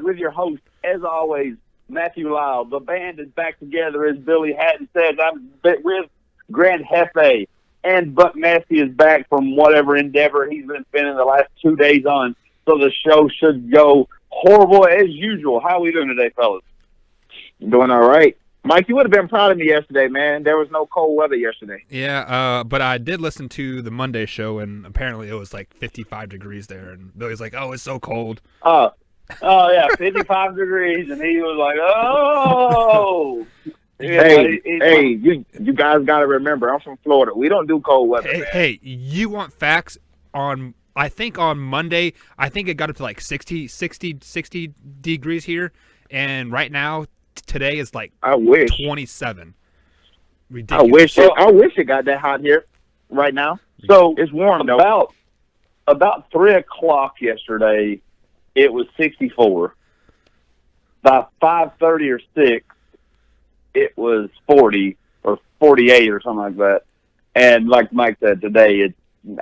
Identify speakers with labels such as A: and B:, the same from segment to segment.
A: with your host, as always, Matthew Lyle. The band is back together, as Billy Hatton says. I'm with Grant Hefe, and Buck Massey is back from whatever endeavor he's been spending the last 2 days on. So the show should go horrible as usual. How are we doing today, fellas?
B: Doing all right. Mike, you would have been proud of me yesterday, man. There was no cold weather yesterday.
C: Yeah, but I did listen to the Monday show, and apparently it was like 55 degrees there, and Billy's like, oh, it's so cold.
A: Oh, yeah, 55 degrees, and he was like, oh.
B: Hey, you guys got to remember, I'm from Florida. We don't do cold weather, man.
C: Hey, you want facts on, I think on Monday, I think it got up to like 60 degrees here, and right now, today is like 27.
B: Ridiculous. I wish it got that hot here right now.
A: So
B: it's warm though.
A: About 3 o'clock yesterday, it was 64. By 5:30 or 6, it was 40 or 48 or something like that. And like Mike said, today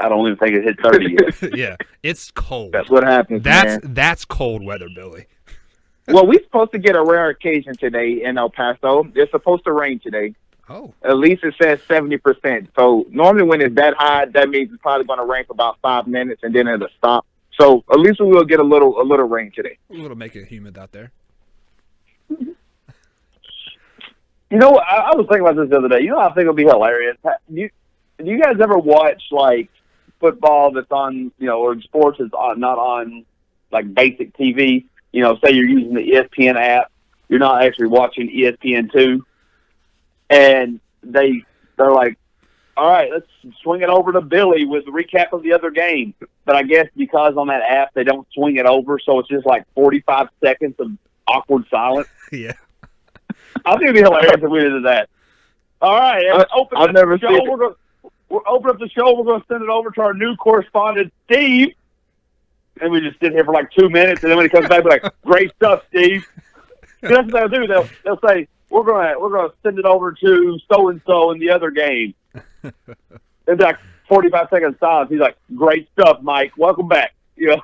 A: I don't even think it hit 30 yet.
C: Yeah, it's cold.
B: That's what happens.
C: That's cold weather, Billy.
B: Well, we're supposed to get a rare occasion today in El Paso. It's supposed to rain today.
C: Oh.
B: At least it says 70%. So normally when it's that high, that means it's probably going to rain for about 5 minutes and then it'll stop. So at least we will get a little rain today.
C: A little make it humid out there.
A: You know, I was thinking about this the other day. You know, I think it'll be hilarious. Do you guys ever watch like football that's on, or sports that's not on like basic TV? You know, say you're using the ESPN app, you're not actually watching ESPN2, and they're like, all right, let's swing it over to Billy with the recap of the other game. But I guess because on that app they don't swing it over, so it's just like 45 seconds of awkward silence.
C: Yeah.
A: I think it'd be hilarious if we did that. All right,
B: I've never seen it.
A: We'll open up the show. We're going to send it over to our new correspondent, Steve. And we just sit here for like 2 minutes, and then when he comes back, we're like, "Great stuff, Steve." That's what they'll do. They'll say, "We're gonna send it over to so and so in the other game." It's like 45 seconds silence. He's like, "Great stuff, Mike. Welcome back." And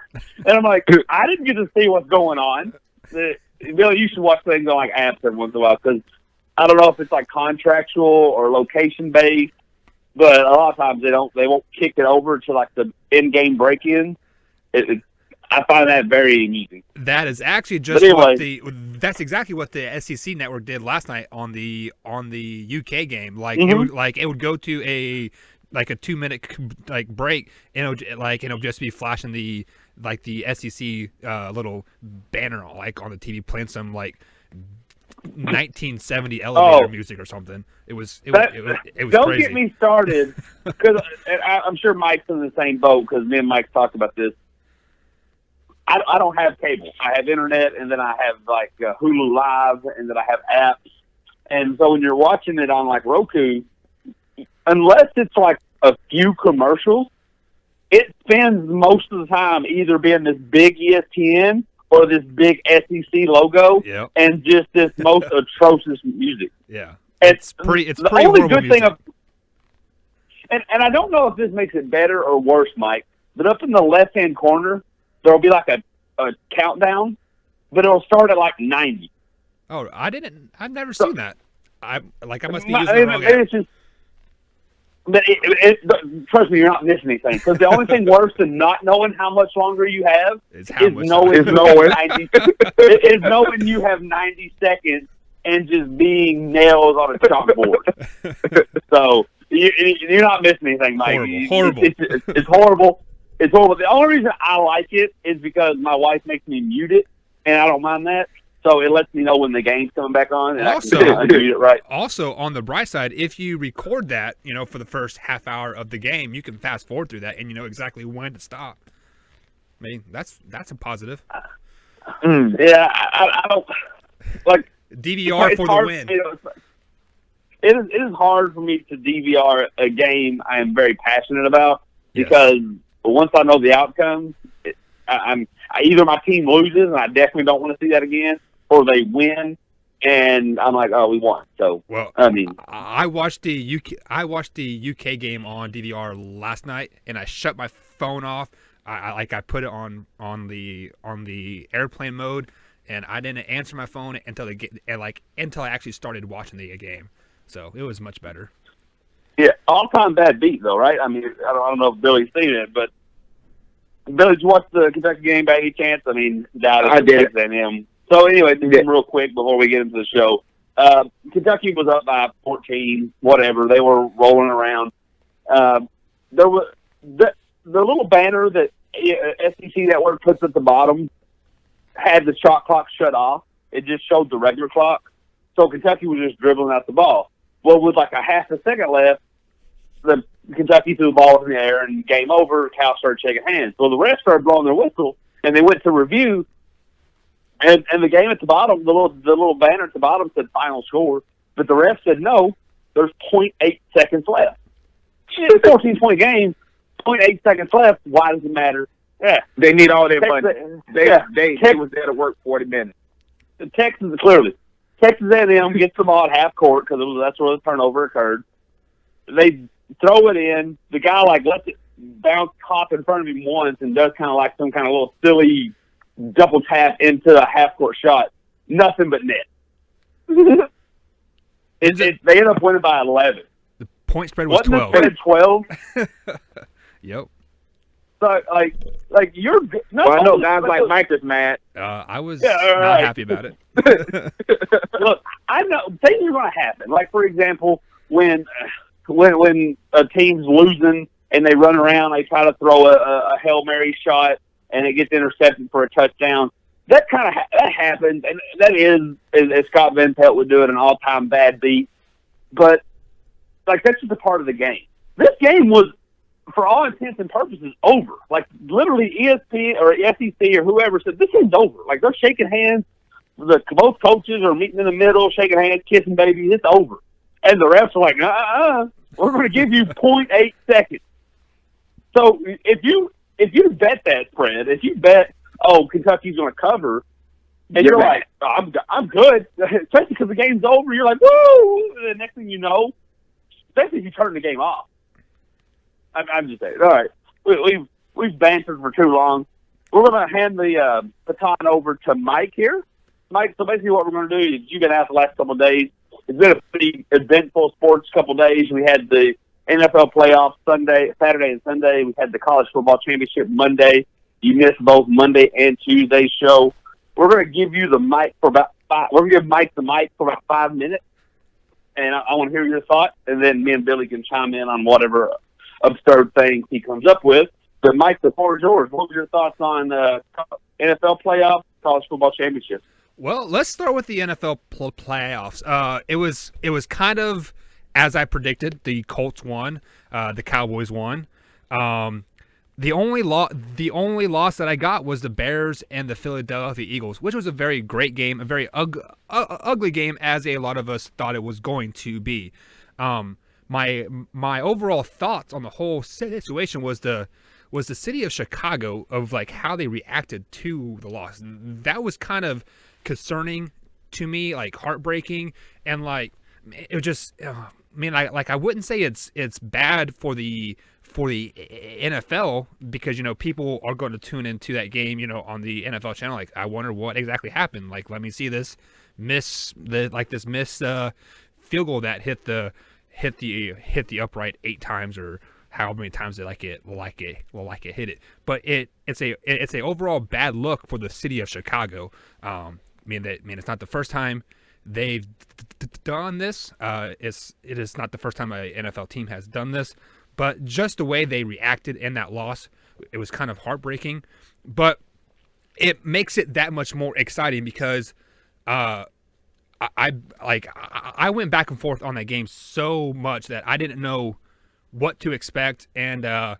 A: I'm like, I didn't get to see what's going on. Billy, you should watch things on like apps every once in a while because I don't know if it's like contractual or location based, but a lot of times they won't kick it over to like the in-game break-in. I find that very amusing.
C: That is actually just that's exactly what the SEC network did last night on the UK game. Like it would go to a 2-minute break, and it'll just be flashing the SEC little banner on the TV playing some 1970 elevator music or something. It was
A: don't
C: crazy.
A: Get me started because I'm sure Mike's in the same boat because me and Mike talked about this. I don't have cable. I have internet, and then I have Hulu Live, and then I have apps. And so when you're watching it on Roku, unless it's a few commercials, it spends most of the time either being this big ESPN or this big SEC logo, and just this most atrocious music.
C: Yeah,
A: it's
C: pretty
A: the only good
C: music.
A: thing. And I don't know if this makes it better or worse, Mike. But up in the left-hand corner, there'll be a countdown, but it'll start at 90.
C: Oh, I've never seen that. I must be using the wrong app.
A: It's just, but trust me, you're not missing anything. Because the only thing worse than not knowing how much longer you have is knowing you have 90 seconds and just being nails on a chalkboard. So you're not missing anything, Mike.
C: Horrible.
A: It's horrible. It's horrible. The only reason I like it is because my wife makes me mute it, and I don't mind that. So it lets me know when the game's coming back on, and I can mute it right.
C: Also, on the bright side, if you record that, for the first half hour of the game, you can fast forward through that, and you know exactly when to stop. I mean, that's a positive.
A: Yeah, I don't like
C: DVR for the win.
A: It is hard for me to DVR a game I am very passionate about because once I know the outcome, either my team loses and I definitely don't want to see that again, or they win and I'm like, oh, we won. So
C: I watched the UK game on DVR last night, and I shut my phone off. I put it on the airplane mode, and I didn't answer my phone until until I actually started watching the game. So it was much better.
A: Yeah, all-time bad beat though, right? I mean, I don't know if Billy's seen it, but Billy, did you watch the Kentucky game by any chance? I mean,
B: I did.
A: So anyway, real quick before we get into the show, Kentucky was up by 14, whatever. They were rolling around. There was the little banner that SEC Network puts at the bottom had the shot clock shut off. It just showed the regular clock. So Kentucky was just dribbling out the ball. Well, with like a half a second left, the Kentucky threw the ball in the air and game over. Cal started shaking hands. So the refs started blowing their whistle, and they went to review. And the game at the bottom, the little banner at the bottom said final score, but the ref said no. There's 0.8 seconds left. It's a 14-point game, 0.8 seconds left. Why does it matter? Yeah,
B: they need all their money. They was there to work 40 minutes.
A: Texas A&M gets the ball at half court because that's where the turnover occurred. They throw it in. The guy lets it bounce hop in front of him once and does kind of like some kind of little silly double tap into a half court shot. Nothing but net. They end up winning by 11.
C: The point spread was 12.
A: Wasn't it 12?
C: Yep.
A: So like you're. No,
B: well, I know guys like Mike is mad.
C: I was not happy about it.
A: Look, I know things are going to happen. Like for example, when a team's losing and they run around, they try to throw a Hail Mary shot and it gets intercepted for a touchdown. That kind of that happens, and that is, as Scott Van Pelt would do it, an all-time bad beat. But like that's just a part of the game. This game was, for all intents and purposes, over. Like literally, ESPN or SEC or whoever said this game's over. Like they're shaking hands. Both coaches are meeting in the middle, shaking hands, kissing babies. It's over. And the refs are like, we're going to give you 0.8 seconds. So if you bet that spread, if you bet, Kentucky's going to cover, and you're like, I'm good, especially because the game's over, you're like, woo! And the next thing you know, especially if you turn the game off. I'm just saying. All right, we've bantered for too long. We're going to hand the baton over to Mike here. Mike, so basically what we're going to do is you've been out the last couple of days. It's been a pretty eventful sports couple of days. We had the NFL playoffs Saturday and Sunday. We had the college football championship Monday. You missed both Monday and Tuesday's show. We're going to give you the mic for about we're going to give Mike the mic for about 5 minutes, and I want to hear your thoughts, and then me and Billy can chime in on whatever absurd thing he comes up with. But Mike, the floor is yours. What were your thoughts on NFL playoffs, college football championship?
C: Well, let's start with the NFL playoffs. It was kind of as I predicted. The Colts won. The Cowboys won. The only loss that I got was the Bears and the Philadelphia Eagles, which was a very great game, a very ugly game, as a lot of us thought it was going to be. My overall thoughts on the whole situation was the city of Chicago, of like how they reacted to the loss. That was kind of concerning to me, like heartbreaking, and like it was just. I wouldn't say it's bad for the NFL, because people are going to tune into that game on the NFL channel. Like, I wonder what exactly happened. Like, let me see this miss field goal that hit the upright 8 times, or how many times they hit it. But it's a overall bad look for the city of Chicago. It's not the first time they've done this. It is not the first time an NFL team has done this, but just the way they reacted in that loss, it was kind of heartbreaking. But it makes it that much more exciting because I went back and forth on that game so much that I didn't know what to expect. And the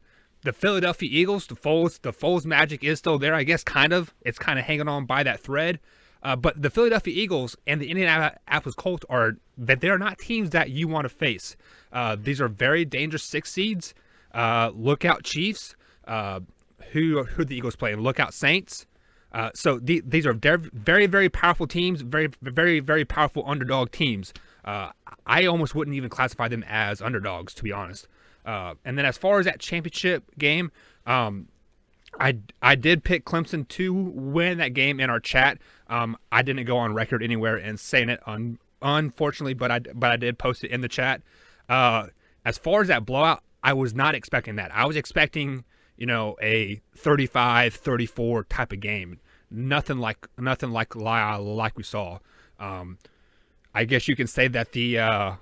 C: Philadelphia Eagles, the Foles magic is still there, I guess. It's kind of hanging on by that thread. But the Philadelphia Eagles and the Indianapolis Colts they're not teams that you want to face. These are very dangerous 6 seeds. Look out Chiefs. Who the Eagles play? Look out Saints. So these are very, very powerful teams. Very, very, very powerful underdog teams. I almost wouldn't even classify them as underdogs, to be honest. And then as far as that championship game, I did pick Clemson to win that game in our chat. I didn't go on record anywhere and saying it unfortunately, but I did post it in the chat. As far as that blowout, I was not expecting that. I was expecting, a 35-34 type of game. Nothing like we saw. I guess you can say that the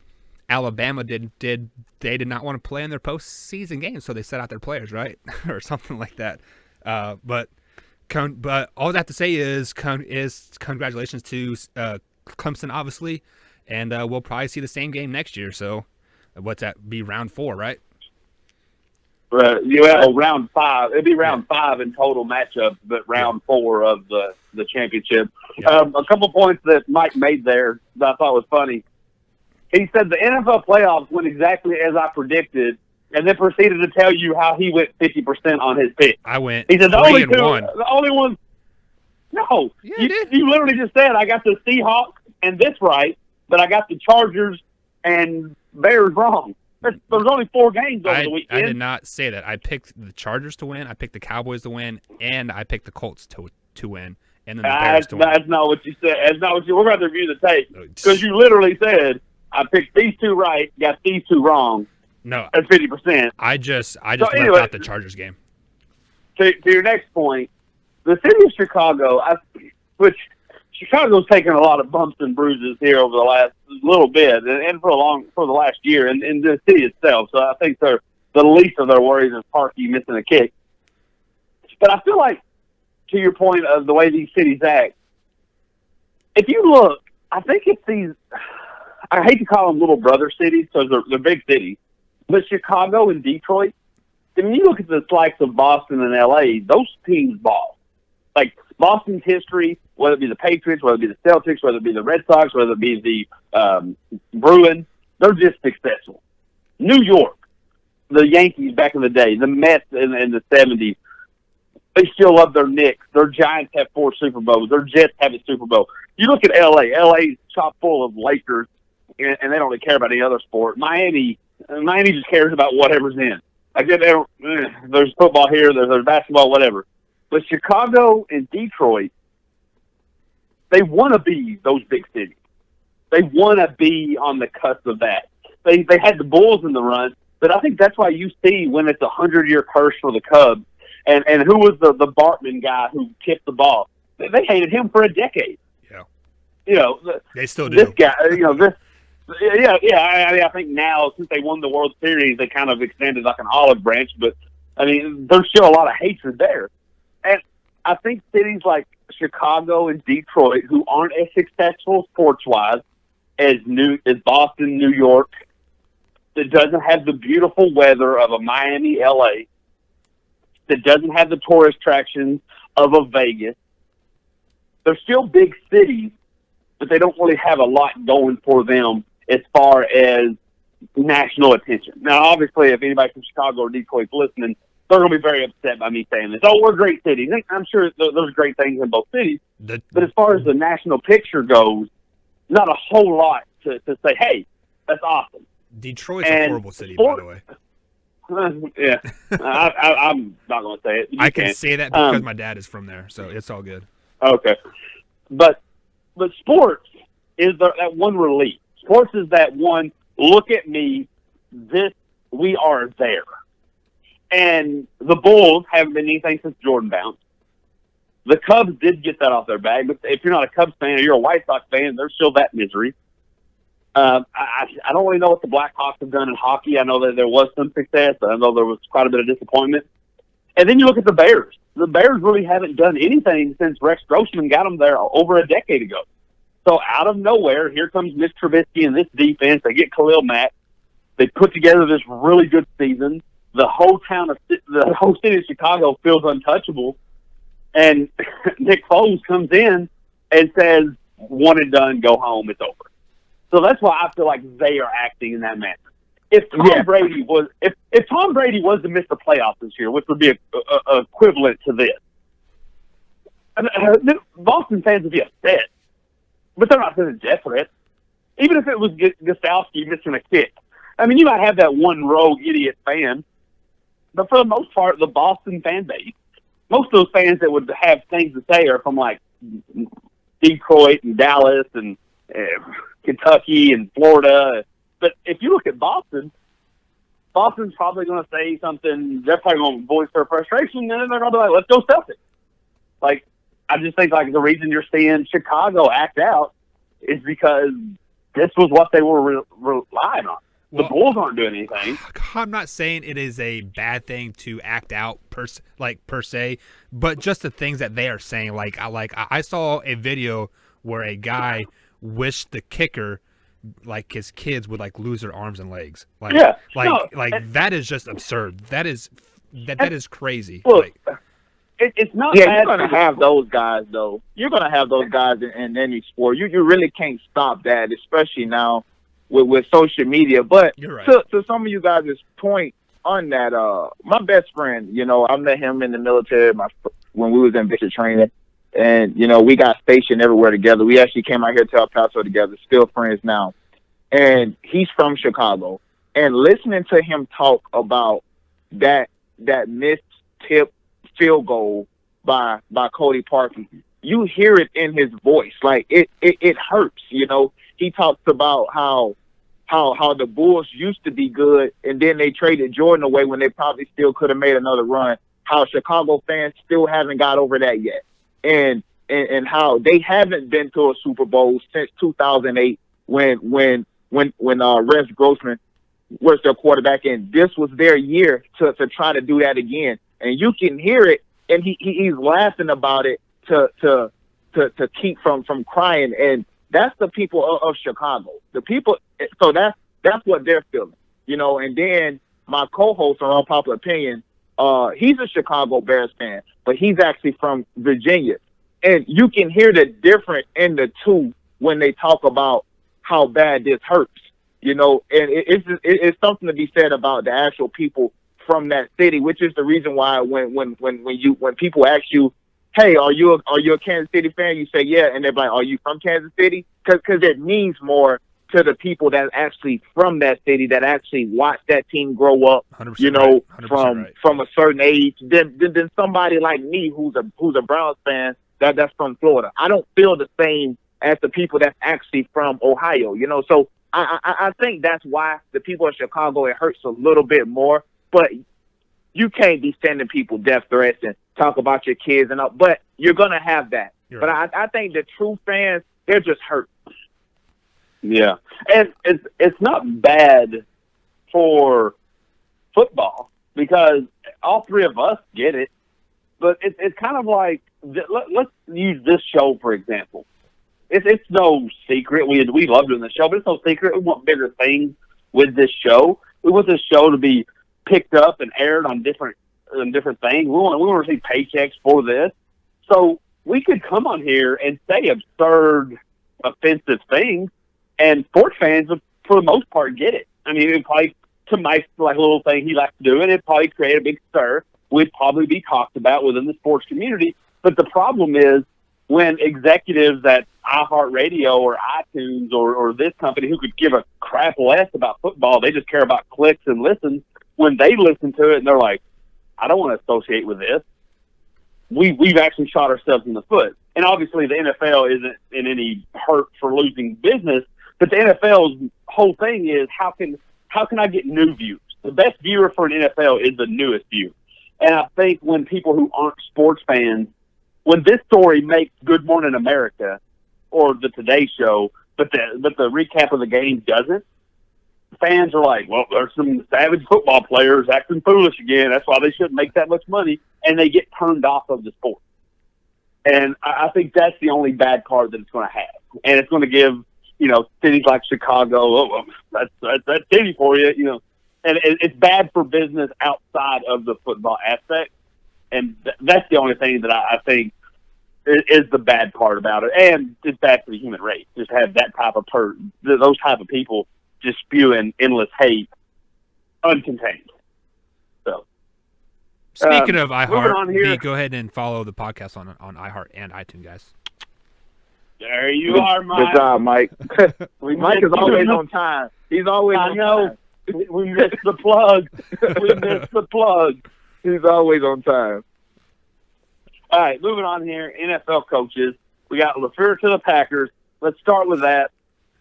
C: Alabama did not want to play in their postseason games, so they set out their players, right, or something like that. But all I have to say is congratulations to Clemson, obviously, and we'll probably see the same game next year. So, what's that? Be round 4, right?
A: Round 5. It'd be round 5 in total matchups, but round 4 of the championship.
C: Yeah.
A: A couple points that Mike made there that I thought was funny. He said the NFL playoffs went exactly as I predicted, and then proceeded to tell you how he went 50% on his pick.
C: I went.
A: He said the
C: 3 and 1.
A: The only one. No,
C: yeah,
A: you literally just said I got the Seahawks and this right, but I got the Chargers and Bears wrong. There's only 4 games over the weekend.
C: I did not say that. I picked the Chargers to win, I picked the Cowboys to win, and I picked the Colts to win, and then the Bears to win.
A: That's not what you said. That's not what you. We're going to review the tape because you literally said I picked these 2 right, got these 2 wrong.
C: No,
A: that's 50%.
C: I just left out the Chargers game.
A: To your next point, the city of Chicago, which Chicago's taken a lot of bumps and bruises here over the last little bit, and for the last year, and the city itself. So I think the least of their worries is Parkey missing a kick. But I feel like, to your point of the way these cities act, if you look, I think it's these. I hate to call them little brother cities because they're big cities, but Chicago and Detroit. I mean, you look at the likes of Boston and LA; those teams ball. Like Boston's history, whether it be the Patriots, whether it be the Celtics, whether it be the Red Sox, whether it be the Bruins, they're just successful. New York, the Yankees back in the day, the Mets in the 70s, they still love their Knicks. Their Giants have 4 Super Bowls. Their Jets have a Super Bowl. You look at L.A. L.A.'s chock full of Lakers, and they don't really care about any other sport. Miami just cares about whatever's in. Like there's football here, there's basketball, whatever. But Chicago and Detroit, they want to be those big cities. They want to be on the cusp of that. They had the Bulls in the run, but I think that's why you see when it's a 100-year curse for the Cubs. And who was the Bartman guy who tipped the ball? They hated him for a decade.
C: Yeah. They still do.
A: This guy, I think now, since they won the World Series, they kind of extended like an olive branch. But, I mean, there's still a lot of hatred there. And I think cities like Chicago and Detroit, who aren't as successful sports-wise as Boston, New York, that doesn't have the beautiful weather of a Miami, L.A., that doesn't have the tourist attractions of a Vegas. They're still big cities, but they don't really have a lot going for them as far as national attention. Now, obviously, if anybody from Chicago or Detroit's listening, they're going to be very upset by me saying this. Oh, we're great cities. I'm sure there's great things in both cities. But as far as the national picture goes, not a whole lot to say, hey, that's awesome.
C: Detroit's a horrible city, by the way.
A: Yeah. I'm not going to say it.
C: I can say that because my dad is from there, so it's all good.
A: Okay. But sports is that one relief. Sports is that one, look at me, we are there. And the Bulls haven't been anything since Jordan bounced. The Cubs did get that off their bag, but if you're not a Cubs fan or you're a White Sox fan, there's still that misery. I don't really know what the Blackhawks have done in hockey. I know that there was some success. I know there was quite a bit of disappointment. And then you look at the Bears. The Bears really haven't done anything since Rex Grossman got them there over a decade ago. So out of nowhere, here comes Mitch Trubisky and this defense. They get Khalil Mack. They put together this really good season. The whole city of Chicago feels untouchable. And Nick Foles comes in and says, one and done, go home, it's over. So that's why I feel like they are acting in that manner. If Tom Brady was to miss the playoffs this year, which would be a equivalent to this, Boston fans would be upset, but they're not to the death threat. Even if it was Gostowski missing a kick, I mean, you might have that one rogue idiot fan, but for the most part, the Boston fan base most of those fans that would have things to say are from like Detroit and Dallas and Kentucky and Florida. But if you look at Boston's probably going to say something. They're probably going to voice their frustration, and then they're going to be like, "Let's go Celtics." Like, I just think like the reason you're seeing Chicago act out is because this was what they were relying on. The Bulls aren't doing anything.
C: I'm not saying it is a bad thing to act out per se, but just the things that they are saying. Like I saw a video where a guy wished the kicker like his kids would like lose their arms and legs. Like that is just absurd. That is crazy.
A: Look, it's not.
B: Yeah,
A: bad
B: you're gonna have those guys though. You're gonna have those guys in any sport. You really can't stop that, especially now with social media. But
C: you're right.
B: to some of you guys' point on that, my best friend, I met him in the military when we was in basic training, and we got stationed everywhere together. We actually came out here to El Paso together, still friends now. And he's from Chicago. And listening to him talk about that missed tip field goal by Cody Parkey, you hear it in his voice. Like it hurts, He talks about how the Bulls used to be good, and then they traded Jordan away when they probably still could have made another run. How Chicago fans still haven't got over that yet, and how they haven't been to a Super Bowl since 2008 when Rex Grossman was their quarterback, and this was their year to try to do that again. And you can hear it, and he's laughing about it to keep from crying. And that's the people of Chicago. The people, so that's what they're feeling, And then my co-host on Unpopular Opinion, he's a Chicago Bears fan, but he's actually from Virginia, and you can hear the difference in the two when they talk about how bad this hurts, And it's something to be said about the actual people from that city, which is the reason why when people ask you, hey, are you a Kansas City fan? You say, yeah. And they're like, are you from Kansas City? Because it means more to the people that actually from that city, that actually watch that team grow up,
C: 100%
B: from a certain age, than somebody like me who's a Browns fan that's from Florida. I don't feel the same as the people that's actually from Ohio, So I think that's why the people of Chicago, it hurts a little bit more. But you can't be sending people death threats and talk about your kids but you're gonna have that. But I think the true fans, they're just hurt.
A: Yeah, and it's not bad for football because all three of us get it. But it's kind of like, let's use this show for example. It's no secret. We love doing the show, but it's no secret. We want bigger things with this show. We want this show to be picked up and aired on different things. We want to receive paychecks for this. So we could come on here and say absurd, offensive things, and sports fans would, for the most part, get it. I mean, it would probably, to Mike's little thing he likes to do, and it'd probably create a big stir. We'd probably be talked about within the sports community. But the problem is when executives at iHeartRadio or iTunes or this company who could give a crap less about football, they just care about clicks and listens. When they listen to it and they're like, I don't want to associate with this, we've actually shot ourselves in the foot. And obviously the NFL isn't in any hurt for losing business, but the NFL's whole thing is how can I get new views? The best viewer for an NFL is the newest viewer. And I think when people who aren't sports fans, when this story makes Good Morning America or the Today Show, but the recap of the game doesn't, fans are like, well, there's some savage football players acting foolish again. That's why they shouldn't make that much money. And they get turned off of the sport. And I think that's the only bad card that it's going to have. And it's going to give, cities like Chicago, that's city for you, And it's bad for business outside of the football aspect. And that's the only thing that I think is the bad part about it. And it's bad for the human race. Just have that type of those type of people just spewing endless hate uncontained. So,
C: speaking of iHeart, go ahead and follow the podcast on iHeart and iTunes, guys.
A: There you are, Mike.
B: Good job, Mike. Mike is always on time. He's always on time.
A: We missed the plug. We missed the plug.
B: He's always on time.
A: All right, moving on here. NFL coaches. We got LaFleur to the Packers. Let's start with that.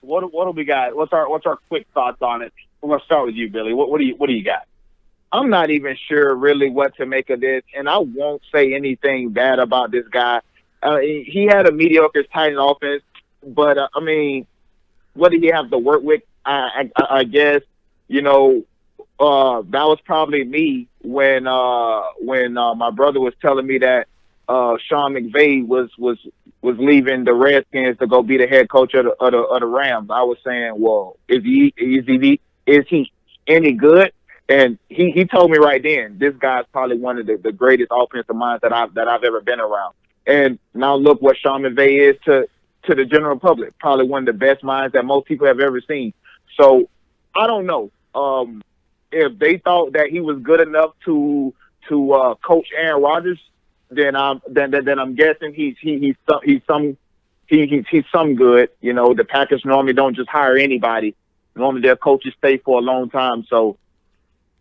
A: What do we got? What's our quick thoughts on it? We're gonna start with you, Billy. What do you got?
B: I'm not even sure really what to make of this, and I won't say anything bad about this guy. He had a mediocre Titan offense, but I mean, what did he have to work with? I guess that was probably me when my brother was telling me that Sean McVay was leaving the Redskins to go be the head coach of the Rams. I was saying, well, is he any good? And he told me right then, this guy's probably one of the greatest offensive minds that I've ever been around. And now look what Sean McVay is to the general public, probably one of the best minds that most people have ever seen. So I don't know if they thought that he was good enough to coach Aaron Rodgers. Then I'm guessing he's some good. The Packers normally don't just hire anybody. Normally their coaches stay for a long time. So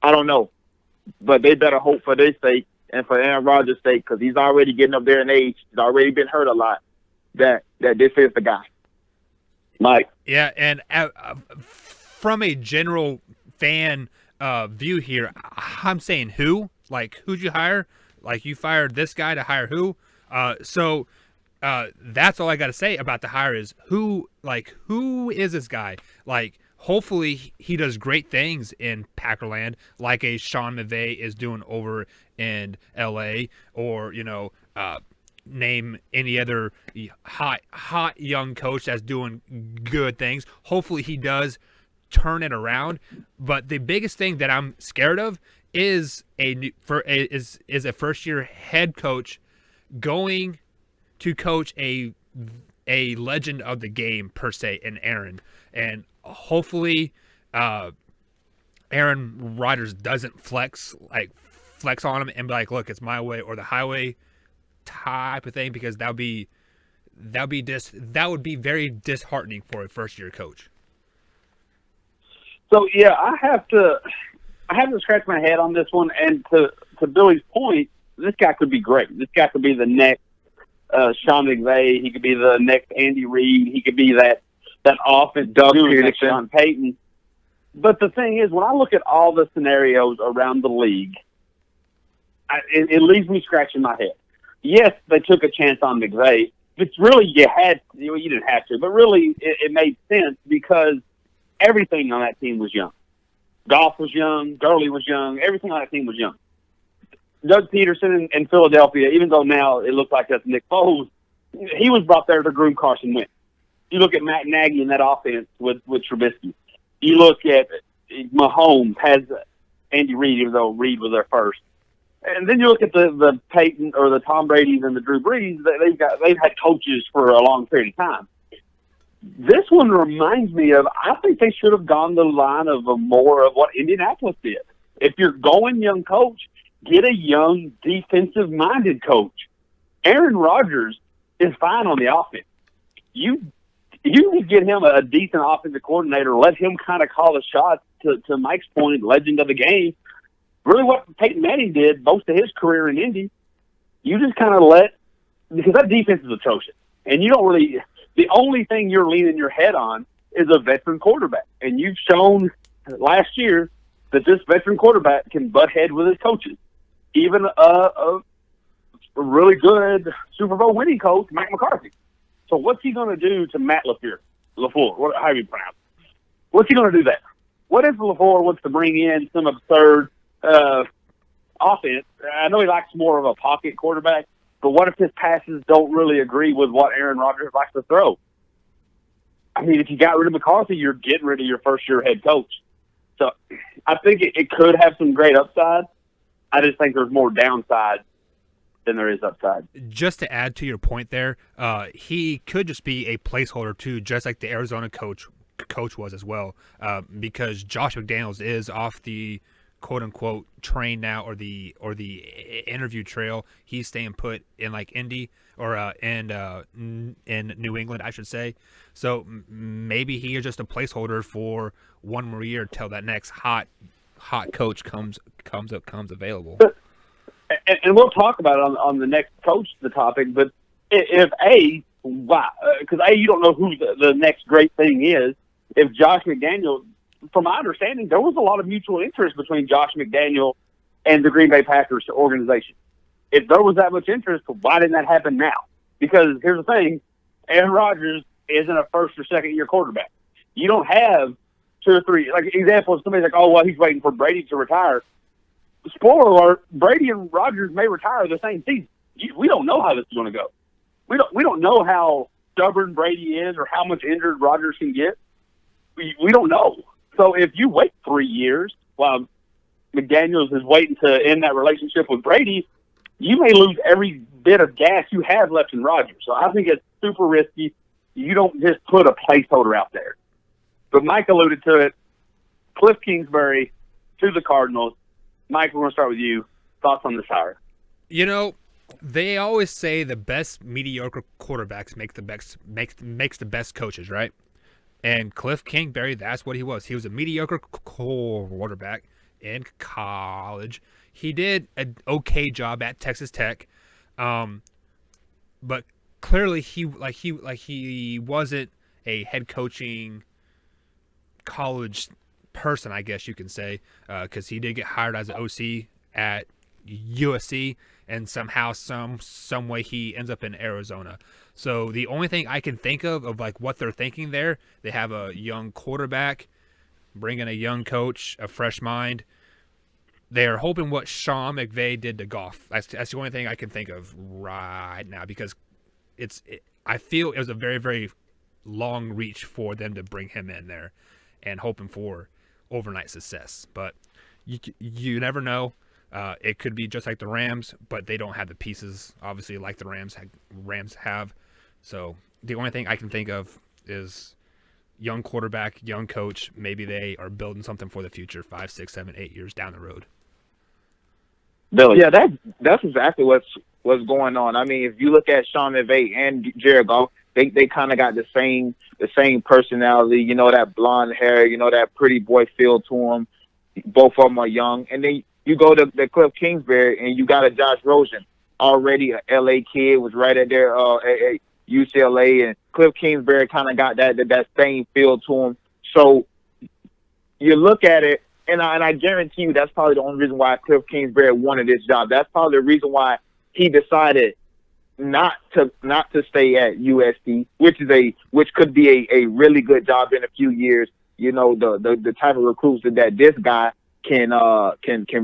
B: I don't know, but they better hope for their sake and for Aaron Rodgers' sake, because he's already getting up there in age. He's already been hurt a lot. That this is the guy.
A: Mike.
C: Yeah, and from a general fan view here, I'm saying who? Like, who'd you hire? Like, you fired this guy to hire who? So that's all I got to say about the hire is who is this guy? Like, hopefully he does great things in Packerland, like a Sean McVay is doing over in L.A., or, name any other hot young coach that's doing good things. Hopefully he does turn it around. But the biggest thing that I'm scared of is a first-year head coach going to coach a legend of the game, per se, in Aaron. And hopefully Aaron Rodgers doesn't flex on him and be like, look, it's my way or the highway type of thing, because that would be very disheartening for a first-year coach.
A: So yeah, I have to scratch my head on this one. And to Billy's point, this guy could be great. This guy could be the next Sean McVay. He could be the next Andy Reid. He could be that offense dude next Sean Payton. But the thing is, when I look at all the scenarios around the league, it leaves me scratching my head. Yes, they took a chance on McVay, but really you didn't have to. But really, it made sense because everything on that team was young. Goff was young. Gurley was young. Everything on that team was young. Doug Peterson in Philadelphia, even though now it looks like that's Nick Foles, he was brought there to groom Carson Wentz. You look at Matt Nagy in that offense with Trubisky. You look at Mahomes has Andy Reid, even though Reid was there first. And then you look at the Peyton or the Tom Brady's and the Drew Brees. They've had coaches for a long period of time. This one reminds me of, I think they should have gone the line of more of what Indianapolis did. If you're going young coach, get a young defensive-minded coach. Aaron Rodgers is fine on the offense. You can get him a decent offensive coordinator, let him kind of call the shots, to Mike's point, legend of the game. Really what Peyton Manning did most of his career in Indy, you just kind of because that defense is atrocious. And you don't really – the only thing you're leaning your head on is a veteran quarterback. And you've shown last year that this veteran quarterback can butt head with his coaches. Even a really good Super Bowl winning coach, Mike McCarthy. So what's he going to do to Matt LaFleur, how do you pronounce it? What's he going to do there? What if LaFleur wants to bring in some absurd offense? I know he likes more of a pocket quarterback, but what if his passes don't really agree with what Aaron Rodgers likes to throw? I mean, if you got rid of McCarthy, you're getting rid of your first-year head coach. So I think it could have some great upside. I just think there's more downside than there is upside.
C: Just to add to your point there, he could just be a placeholder too, just like the Arizona coach was as well, because Josh McDaniels is off the quote unquote train now, or the interview trail. He's staying put in like Indy or in New England, I should say. So maybe he is just a placeholder for one more year till that next hot coach comes available.
A: and we'll talk about it on the next coach the topic. But if because you don't know who the next great thing is. If Josh McDaniel, from my understanding, there was a lot of mutual interest between Josh McDaniel and the Green Bay Packers organization. If there was that much interest, why didn't that happen now? Because here's the thing, Aaron Rodgers isn't a first or second year quarterback. You don't have 2 or 3, like example of somebody's like, oh, well, he's waiting for Brady to retire. Spoiler alert, Brady and Rodgers may retire the same season. We don't know how this is going to go. We don't know how stubborn Brady is or how much injured Rodgers can get. We don't know. So if you wait 3 years while McDaniels is waiting to end that relationship with Brady, you may lose every bit of gas you have left in Rodgers. So I think it's super risky. You don't just put a placeholder out there. But Mike alluded to it. Cliff Kingsbury to the Cardinals. Mike, we're going to start with you. Thoughts on this hire?
C: You know, they always say the best mediocre quarterbacks makes the best coaches, right? And Cliff Kingsbury, that's what he was. He was a mediocre quarterback in college. He did an okay job at Texas Tech, but clearly he wasn't a head coaching college person, I guess you can say, because he did get hired as an OC at USC, and somehow, some way, he ends up in Arizona. So the only thing I can think of like what they're thinking there, they have a young quarterback, bring in a young coach, a fresh mind. They are hoping what Sean McVay did to Goff. That's the only thing I can think of right now, because I feel it was a very, very long reach for them to bring him in there and hoping for overnight success. But you never know. It could be just like the Rams, but they don't have the pieces, obviously, like the Rams have. So the only thing I can think of is young quarterback, young coach. Maybe they are building something for the future, 5, 6, 7, 8 years down the road.
B: Billy. Yeah, that's exactly what's going on. I mean, if you look at Sean McVay and Jared Goff, they kind of got the same personality. You know, that blonde hair. You know, that pretty boy feel to them. Both of them are young, and then you go to the Cliff Kingsbury, and you got a Josh Rosen, already a LA kid, was right at their at UCLA, and Cliff Kingsbury kind of got that same feel to him. So you look at it, and I guarantee you that's probably the only reason why Cliff Kingsbury wanted this job. That's probably the reason why he decided not to stay at USC, which could be a really good job in a few years. You know, the type of recruits that this guy can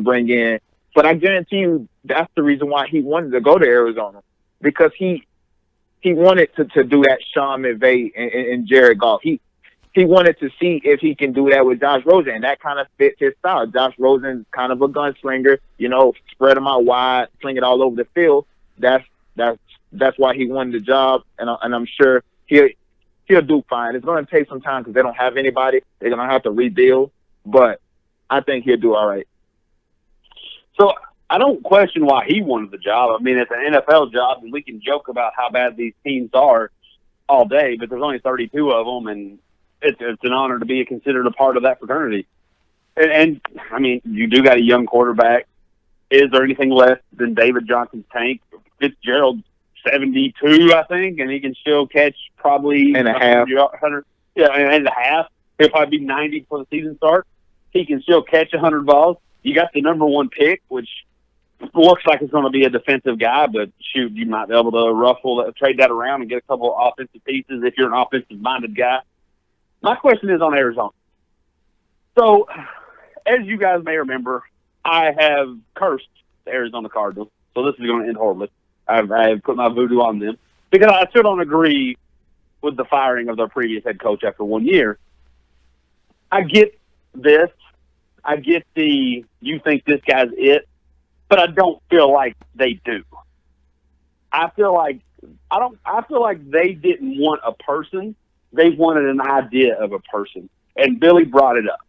B: bring in. But I guarantee you that's the reason why he wanted to go to Arizona, because he wanted to do that Sean McVay and Jared Goff. He wanted to see if he can do that with Josh Rosen, and that kind of fits his style. Josh Rosen's kind of a gunslinger, you know, spread him out wide, sling it all over the field. That's why he won the job, and I'm sure he'll do fine. It's going to take some time because they don't have anybody. They're going to have to rebuild, but I think he'll do all right.
A: So I don't question why he wanted the job. I mean, it's an NFL job, and we can joke about how bad these teams are all day, but there's only 32 of them, and it's an honor to be considered a part of that fraternity. And I mean, you do got a young quarterback. Is there anything less than David Johnson's tank? Fitzgerald, 72, I think, and he can still catch probably
B: and a half.
A: 100, and a half. He'll probably be 90 before the season starts. He can still catch 100 balls. You got the number 1 pick, which looks like it's going to be a defensive guy, but shoot, you might be able to trade that around and get a couple of offensive pieces if you're an offensive-minded guy. My question is on Arizona. So, as you guys may remember, I have cursed the Arizona Cardinals, so this is going to end horribly. I have put my voodoo on them because I still don't agree with the firing of their previous head coach after 1 year. I get this. I get you think this guy's it, but I don't feel like they do. I feel like they didn't want a person. They wanted an idea of a person. And Billy brought it up.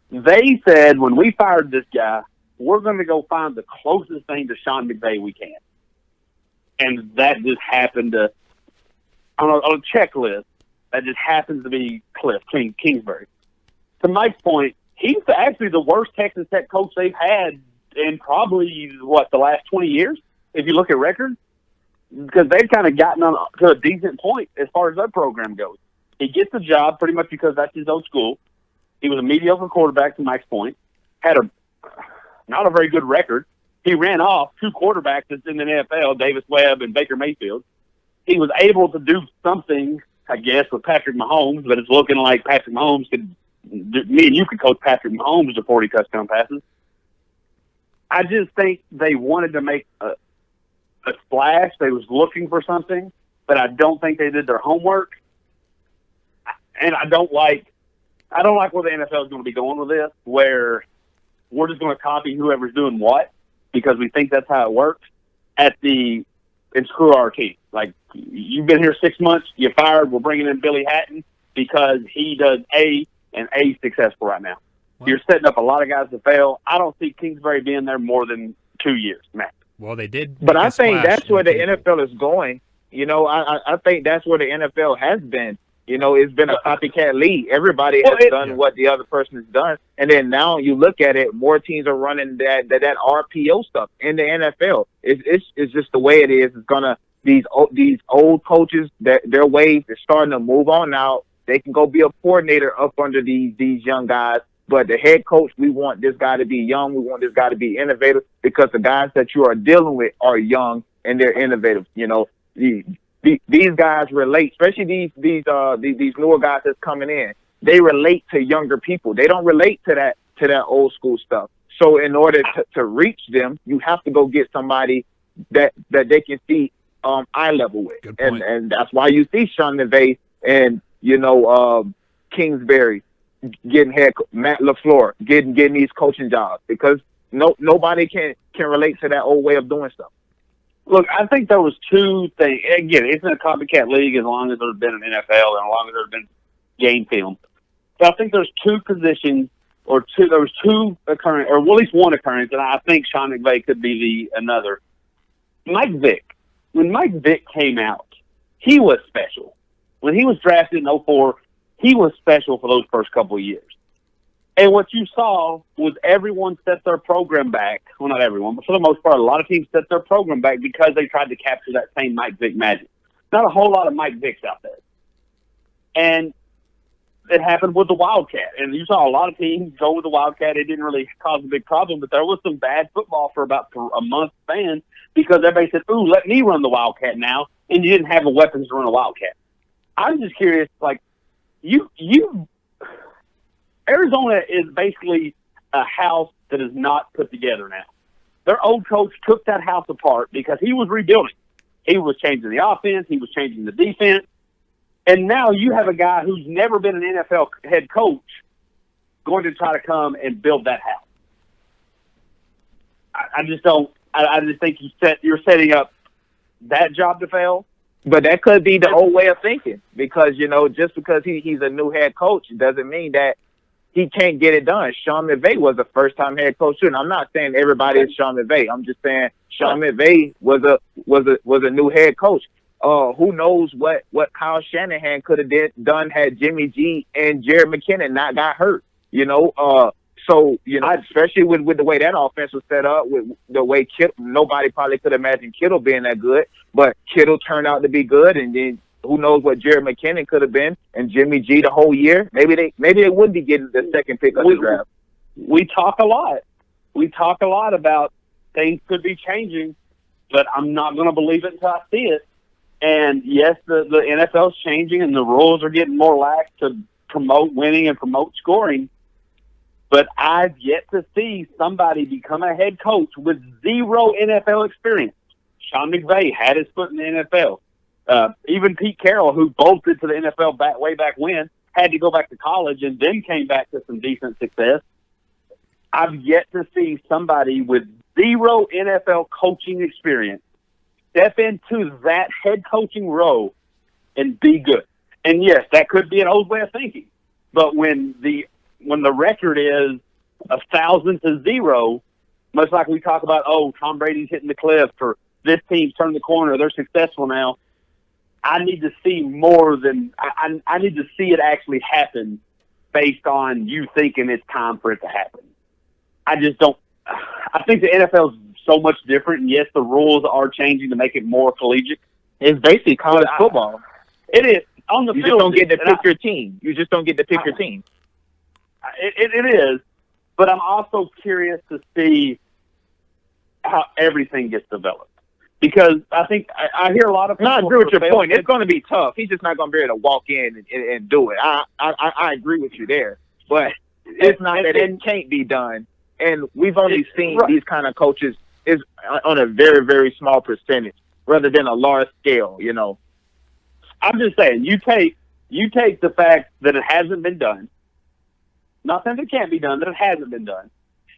A: They said, when we fired this guy, we're going to go find the closest thing to Sean McVay we can. And that just happened to, on a checklist, that just happens to be Cliff Kingsbury. To Mike's point, he's actually the worst Texas Tech coach they've had in probably, the last 20 years, if you look at records, because they've kind of gotten to a decent point as far as their program goes. He gets the job pretty much because that's his old school. He was a mediocre quarterback, to Mike's point, had not a very good record. He ran off 2 quarterbacks that's in the NFL, Davis Webb and Baker Mayfield. He was able to do something, I guess, with Patrick Mahomes, but it's looking like Patrick Mahomes could – me and you could coach Patrick Mahomes to 40 touchdown passes. I just think they wanted to make a splash. They was looking for something, but I don't think they did their homework. And I don't like where the NFL is going to be going with this, where we're just going to copy whoever's doing what because we think that's how it works and screw our team. Like, you've been here 6 months, you're fired, we're bringing in Billy Hatton because he does A, and A successful right now. Wow. You're setting up a lot of guys to fail. I don't see Kingsbury being there more than 2 years, Matt.
C: Well, they did.
B: But I think that's where the NFL is going. You know, I think that's where the NFL has been. You know, it's been a copycat league. Everybody has done what the other person has done. And then now you look at it, more teams are running that RPO stuff in the NFL. It's just the way it is. It's going to, these old coaches, their ways are starting to move on now. They can go be a coordinator up under these young guys. But the head coach, we want this guy to be young. We want this guy to be innovative because the guys that you are dealing with are young and they're innovative. You know, these guys relate, especially these newer guys that's coming in. They relate to younger people. They don't relate to that old school stuff. So in order to reach them, you have to go get somebody that they can see eye level with. And that's why you see Sean McVay and Kingsbury getting Matt LaFleur getting these coaching jobs because nobody can relate to that old way of doing stuff.
A: Look, I think there was 2 things. Again, it's in a copycat league as long as there's been an NFL and as long as there's been game film. But I think there's 2 positions there was 2 occurrence, or at least one occurrence, and I think Sean McVay could be another. Mike Vick. When Mike Vick came out, he was special. When he was drafted in 2004, he was special for those first couple of years. And what you saw was everyone set their program back. Well, not everyone, but for the most part, a lot of teams set their program back because they tried to capture that same Mike Vick magic. Not a whole lot of Mike Vicks out there. And it happened with the Wildcat. And you saw a lot of teams go with the Wildcat. It didn't really cause a big problem, but there was some bad football for about a month span because everybody said, ooh, let me run the Wildcat now. And you didn't have the weapons to run a Wildcat. I'm just curious, like, Arizona is basically a house that is not put together now. Their old coach took that house apart because he was rebuilding. He was changing the offense. He was changing the defense. And now you have a guy who's never been an NFL head coach going to try to come and build that house. I just don't. I just think you're setting up that job to fail.
B: But that could be the old way of thinking because, just because he's a new head coach doesn't mean that he can't get it done. Sean McVay was a first-time head coach too, and I'm not saying everybody is Sean McVay. I'm just saying Sean McVay was a new head coach. Who knows what Kyle Shanahan could have done had Jimmy G and Jared McKinnon not got hurt. So especially with the way that offense was set up, with the way Kittle, nobody probably could imagine Kittle being that good, but Kittle turned out to be good, and then who knows what Jared McKinnon could have been, and Jimmy G the whole year. Maybe they would be getting the second pick of the draft.
A: We talk a lot. We talk a lot about things could be changing, but I'm not going to believe it until I see it. And yes, the NFL's changing, and the rules are getting more lax to promote winning and promote scoring. But I've yet to see somebody become a head coach with 0 NFL experience. Sean McVay had his foot in the NFL. Even Pete Carroll, who bolted to the NFL way back when, had to go back to college and then came back to some decent success. I've yet to see somebody with 0 NFL coaching experience step into that head coaching role and be good. And yes, that could be an old way of thinking. But when the record is 1,000 to 0, much like we talk about, Tom Brady's hitting the cliff, or this team's turned the corner, they're successful now. I need to see more than I need to see it actually happen based on you thinking it's time for it to happen. I just don't. I think the NFL is so much different. And yes, the rules are changing to make it more collegiate.
B: It's basically college football.
A: It is on the
B: You
A: field.
B: just don't get to pick your team. You just don't get to pick your team.
A: It is, but I'm also curious to see how everything gets developed. Because I think I hear a lot of people.
B: No, I agree with your point. It's going to be tough. He's just not going to be able to walk in and do it. I agree with you there. But it's not that it can't be done. And we've only seen these kind of coaches is on a very, very small percentage rather than a large scale, you know.
A: I'm just saying, you take the fact that it hasn't been done, not that it can't be done, that it hasn't been done.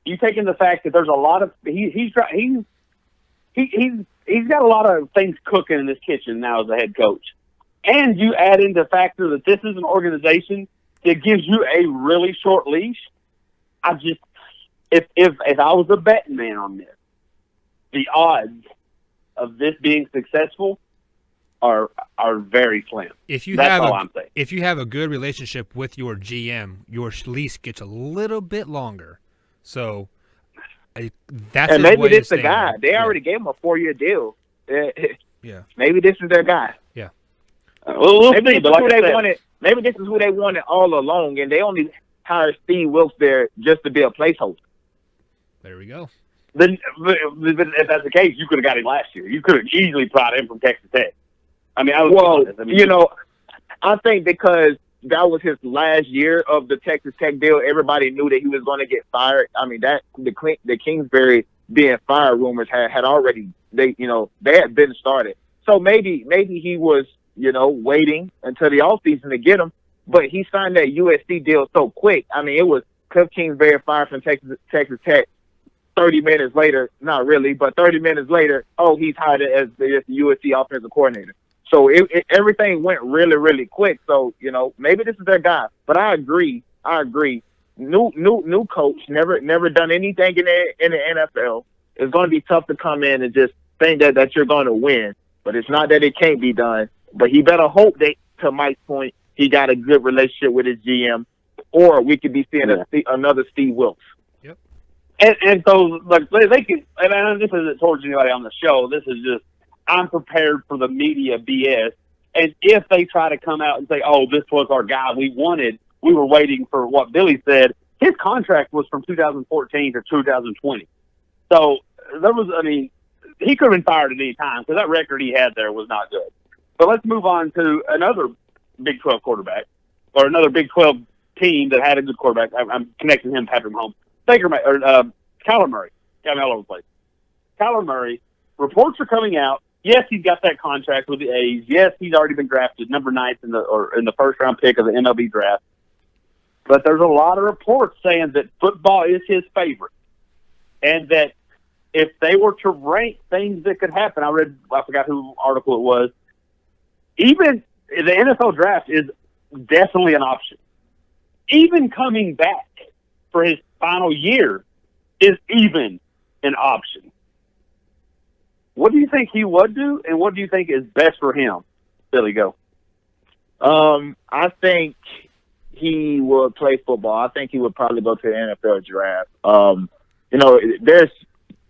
A: You take in the fact that there's a lot of he's got a lot of things cooking in this kitchen now as a head coach, and you add in the factor that this is an organization that gives you a really short leash. If I was a betting man on this, the odds of this being successful are very slim. That's all I'm saying.
C: If you have a good relationship with your GM, your lease gets a little bit longer. So that's
B: and maybe this is the guy. They already gave him a 4-year deal.
C: Yeah.
B: Maybe this is their guy.
C: Yeah.
A: We'll
B: maybe
A: see.
B: This is who they wanted. Maybe this is who they wanted all along, and they only hired Steve Wilkes there just to be a placeholder.
C: There we go.
A: Then, if that's the case, you could have got him last year. You could have easily brought him from Texas Tech. I mean,
B: you know, I think because that was his last year of the Texas Tech deal, everybody knew that he was going to get fired. I mean, that the Kingsbury being fired rumors had already they had been started. So maybe he was waiting until the offseason to get him, but he signed that USC deal so quick. I mean, it was Cliff Kingsbury fired from Texas Tech. 30 minutes later, not really, but 30 minutes later, he's hired as the USC offensive coordinator. So everything went really, really quick. So, maybe this is their guy. But I agree. New coach, never done anything in the NFL. It's going to be tough to come in and just think that you're going to win. But it's not that it can't be done. But he better hope that, to Mike's point, he got a good relationship with his GM, or we could be seeing another Steve Wilkes.
A: And so, like, they could, and this isn't towards anybody on the show. This is just, I'm prepared for the media BS. And if they try to come out and say, this was our guy we wanted, we were waiting for what Billy said, his contract was from 2014 to 2020. So he could have been fired at any time because that record he had there was not good. But let's move on to another Big 12 quarterback or another Big 12 team that had a good quarterback. I'm connecting him, Patrick Mahomes. Kyler Murray. Got me all over the place. Kyler Murray, reports are coming out. Yes, he's got that contract with the A's. Yes, he's already been drafted number 9 in the first round pick of the MLB draft. But there's a lot of reports saying that football is his favorite, and that if they were to rank things that could happen, I forgot who article it was. Even the NFL draft is definitely an option. Even coming back for his final year is even an option. What do you think he would do, and what do you think is best for him? Billy, go.
B: I think he would play football. I think he would probably go to the NFL draft.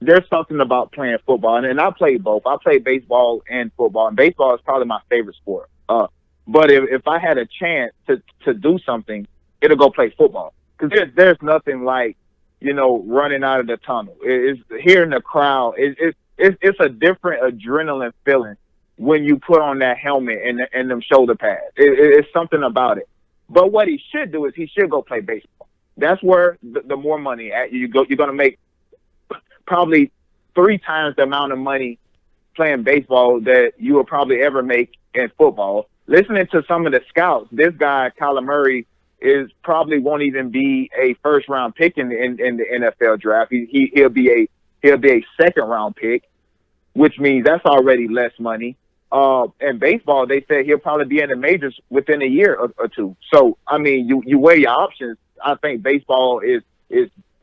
B: There's something about playing football, and I play both. I play baseball and football, and baseball is probably my favorite sport. But if I had a chance to do something, it'll go play football. Because there's nothing like, running out of the tunnel. It's hearing the crowd. It's a different adrenaline feeling when you put on that helmet and them shoulder pads. It's something about it. But what he should do is he should go play baseball. That's where the more money at. You're going to make probably 3 times the amount of money playing baseball that you will probably ever make in football. Listening to some of the scouts, this guy, Kyler Murray, probably won't even be a first round pick in the NFL draft. He'll be a second round pick, which means that's already less money. In baseball, they said he'll probably be in the majors within a year or two. So I mean, you weigh your options. I think baseball is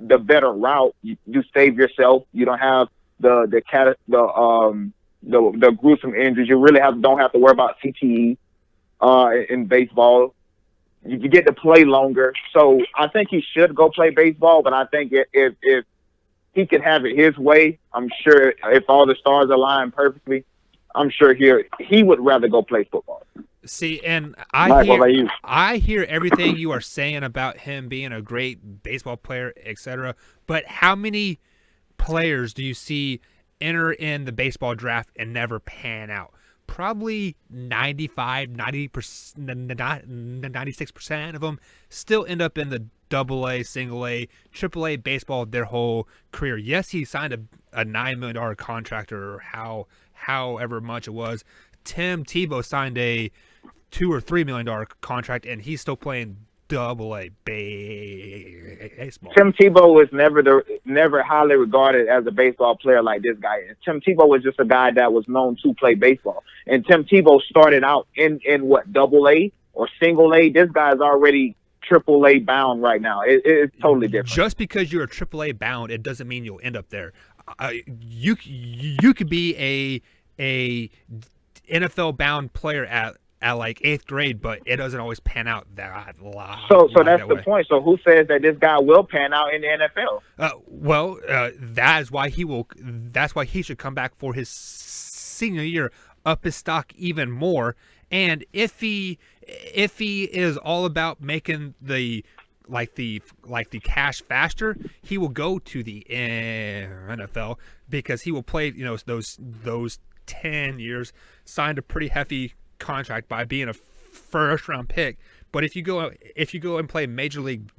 B: the better route. You save yourself. You don't have the gruesome injuries. You really don't have to worry about CTE in baseball. You get to play longer. So I think he should go play baseball, but I think if he could have it his way, I'm sure if all the stars align perfectly, I'm sure he would rather go play football.
C: See, and
A: Mike, what about you?
C: I hear everything you are saying about him being a great baseball player, etc. But how many players do you see enter in the baseball draft and never pan out? Probably 95, 90%, 96% of them still end up in the AA, single A, triple A baseball their whole career. Yes, he signed a $9 million contract or however much it was. Tim Tebow signed a $2 or $3 million contract, and he's still playing AA baseball.
B: Tim Tebow was never highly regarded as a baseball player like this guy is. Tim Tebow was just a guy that was known to play baseball. And Tim Tebow started out in what, AA or single A? This guy's already AAA bound right now. It's totally different.
C: Just because you're a AAA bound, it doesn't mean you'll end up there. You could be a NFL bound player at like 8th grade, but it doesn't always pan out that
B: So that's the point. So who says that this guy will pan out in the NFL?
C: That's why he will. That's why he should come back for his senior year, up his stock even more. And if he is all about making the cash faster, he will go to the NFL because he will play those 10 years, signed a pretty hefty contract by being a first round pick. But if you go and play Major League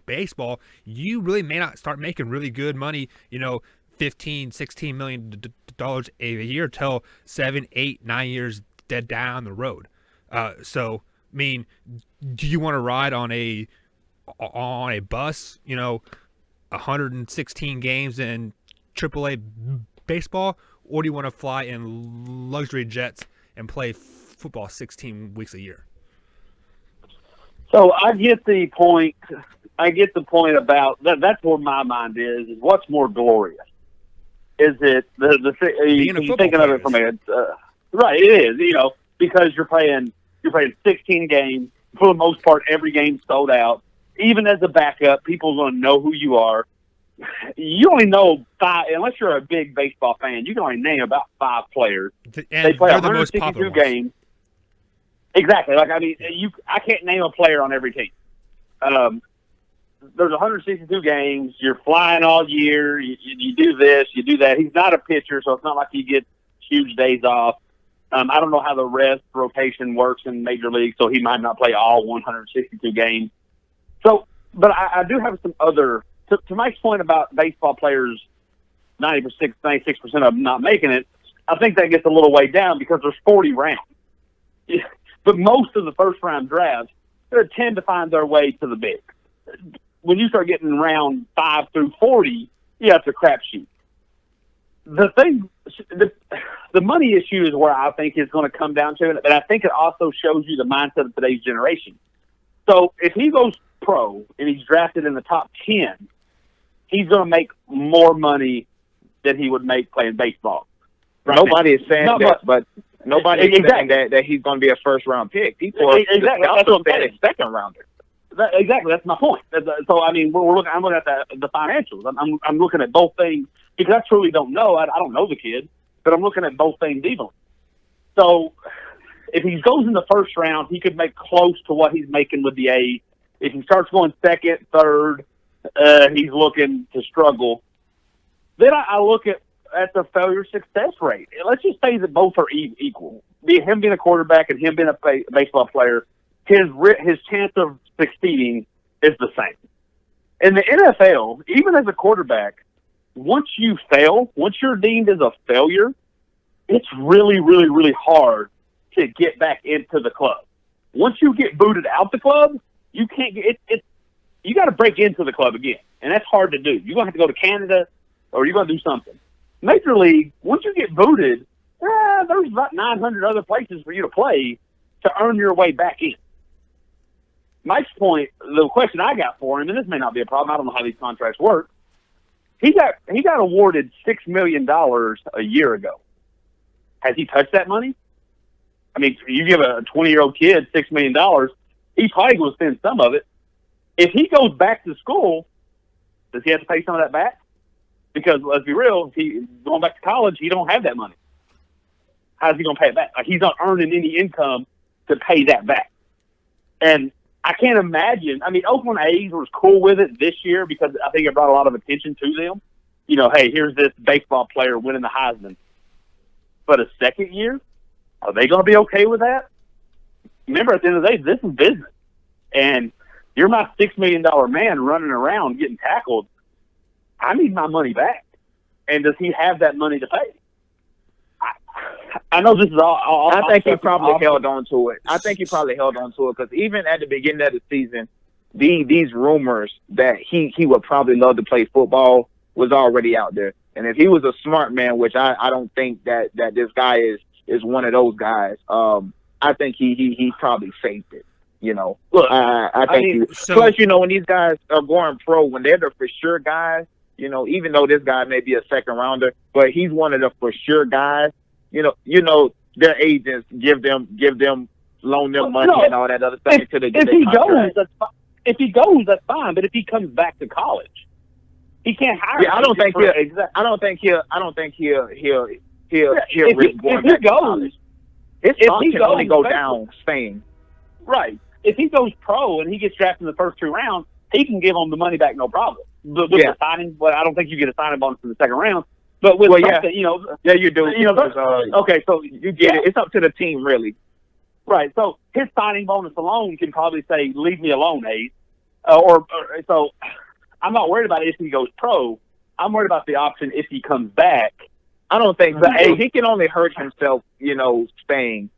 C: Baseball, you really may not start making really good money, $15-16 million a year till 7, 8, 9 years dead down the road. So I mean, do you want to ride on a bus, 116 games in AAA baseball, or do you want to fly in luxury jets and play football 16 weeks a year?
A: So I get the point. About that. That's where my mind is what's more glorious? Is it you're thinking of it from a right? It is, because you're playing 16 games for the most part. Every game sold out. Even as a backup, people are going to know who you are. You only know 5, unless you're a big baseball fan. You can only name about 5 players.
C: And
A: they play
C: they're the most
A: 162 games. Exactly. I can't name a player on every team. There's 162 games. You're flying all year. You do this, you do that. He's not a pitcher, so it's not like he gets huge days off. I don't know how the rest rotation works in Major League, so he might not play all 162 games. So, but I do have some other, to Mike's point about baseball players, 96% of them not making it, I think that gets a little way down because there's 40 rounds. But most of the first-round drafts, they tend to find their way to the big. When you start getting round 5 through 40, yeah, it's a crapshoot. The money issue is where I think it's going to come down to it, but I think it also shows you the mindset of today's generation. So if he goes pro and he's drafted in the top 10, he's going to make more money than he would make playing baseball.
B: Right. Nobody is saying that, but nobody is saying that he's going to be a first-round pick. People are also saying a second-rounder.
A: Exactly, that's my point. So I mean, I'm looking at the financials. I'm looking at both things because I truly don't know. I don't know the kid, but I'm looking at both things evenly. So if he goes in the first round, he could make close to what he's making with the A. If he starts going second, third, he's looking to struggle. Then I look at the failure success rate. Let's just say that both are equal. Him being a quarterback and him being a baseball player, his chance of succeeding is the same. In the NFL, even as a quarterback, once you're deemed as a failure, it's really, really, really hard to get back into the club. Once you get booted out the club, you can't get it. You got to break into the club again, and that's hard to do. You're going to have to go to Canada, or you're going to do something. Major League, once you get booted, there's about 900 other places for you to play to earn your way back in. Mike's point, the question I got for him, and this may not be a problem, I don't know how these contracts work. He got awarded $6 million a year ago. Has he touched that money? I mean, you give a 20-year-old kid $6 million, he's probably going to spend some of it. If he goes back to school, does he have to pay some of that back? Because let's be real, he going back to college, he don't have that money. How's he going to pay it back? Like, he's not earning any income to pay that back. And I can't imagine. I mean, Oakland A's was cool with it this year because I think it brought a lot of attention to them. You know, hey, here's this baseball player winning the Heisman. But a second year, are they going to be okay with that? Remember, at the end of the day, this is business. And you're my $6 million man running around getting tackled. I need my money back. And does he have that money to pay? I know this is all
B: I think he probably held on to it. I think he probably held on to it because even at the beginning of the season, these rumors that he would probably love to play football was already out there. And if he was a smart man, which I don't think that this guy is one of those guys, I think he probably faked it. You know,
A: look,
B: I think. Plus, you know, when these guys are going pro, when they're the for sure guys, you know, even though this guy may be a second rounder, but he's one of the for sure guys. You know, their agents loan them money and all that other stuff until they get their contract.
A: If he goes, that's fine. But if he comes back to college, he can't hire.
B: Yeah, I don't think he'll risk going back to college. His stock can only go down staying.
A: Right. If he goes pro and he gets drafted in the first 2 rounds, he can give them the money back, no problem. But with the signing, well, I don't think you get a signing bonus in the second round. But with you know,
B: you do.
A: You know, okay, so
B: you get it. It's up to the team, really.
A: Right. So his signing bonus alone can probably say, "Leave me alone, Ace." Or so I'm not worried about it if he goes pro. I'm worried about the option if he comes back.
B: I don't think he can only hurt himself, you know, staying.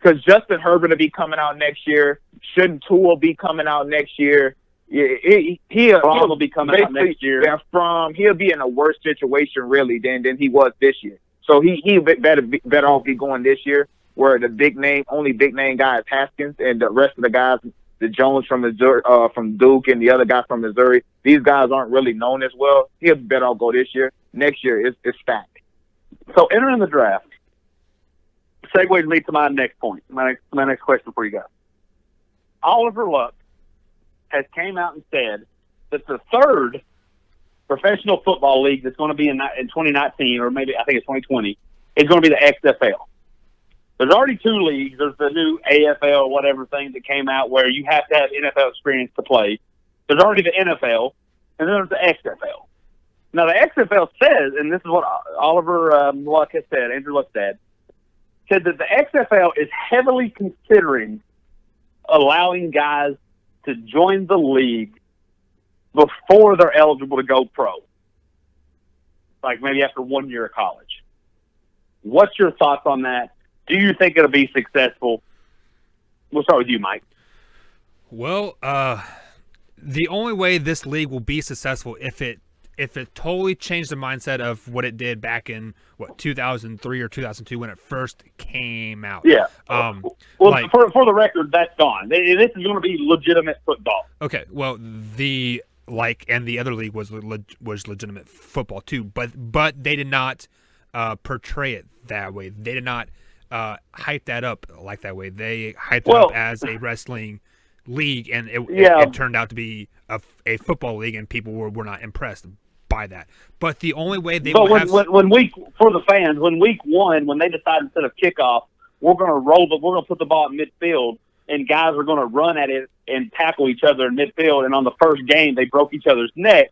B: Because Justin Herbert will be coming out next year. Shouldn't Tua be coming out next year? He'll be coming out next year. He'll be in a worse situation really than he was this year. So he better off be going this year, where the only big name guy is Haskins, and the rest of the guys, the Jones from Missouri, from Duke, and the other guy from Missouri, these guys aren't really known as well. He'll better off go this year. Next year it's stacked.
A: So entering the draft. Segue leads to my next point. My next question for you guys. Oliver Luck has came out and said that the third professional football league that's going to be in 2019, or maybe I think it's 2020, is going to be the XFL. There's already 2 leagues. There's the new AFL, whatever thing that came out where you have to have NFL experience to play. There's already the NFL, and then there's the XFL. Now, the XFL says, and this is what Oliver Luck has said, Andrew Luck said that the XFL is heavily considering allowing guys to join the league before they're eligible to go pro. Like maybe after 1 year of college. What's your thoughts on that? Do you think it'll be successful? We'll start with you, Mike.
C: Well, the only way this league will be successful if it totally changed the mindset of what it did back in 2003 or 2002 when it first came out.
A: Yeah. Well, for the record, that's gone. This is going to be legitimate football.
C: Okay. Well, and the other league was legitimate football too, but they did not portray it that way. They did not hype that up like that way. They hyped it up as a wrestling league, and it turned out to be a football league, and people were not impressed by that. But the only way they
A: when week 1, when they decide instead of kickoff, we're going to put the ball in midfield, and guys are going to run at it and tackle each other in midfield, and on the first game they broke each other's neck.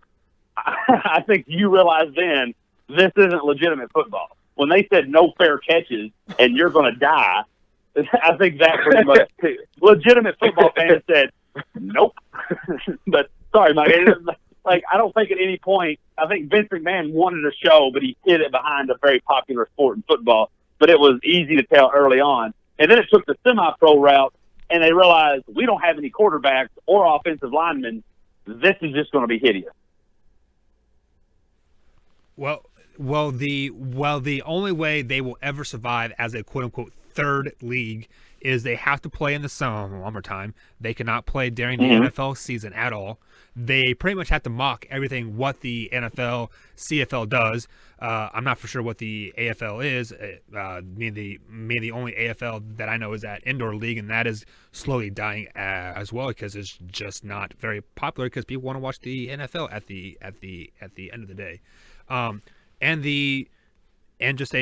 A: I think you realize then this isn't legitimate football. When they said no fair catches and you're going to die, I think that pretty much legitimate football fans said nope. But sorry, Mike. Like, I don't think at any point, I think Vince McMahon wanted a show, but he hid it behind a very popular sport in football. But it was easy to tell early on. And then it took the semi-pro route, and they realized we don't have any quarterbacks or offensive linemen. This is just going to be hideous.
C: Well, the only way they will ever survive as a quote-unquote third league is they have to play in the summertime. They cannot play during the NFL season at all. They pretty much have to mock everything what the NFL, CFL does. I'm not for sure what the AFL is. The only AFL that I know is that indoor league, and that is slowly dying as well because it's just not very popular because people want to watch the NFL at the end of the day. And just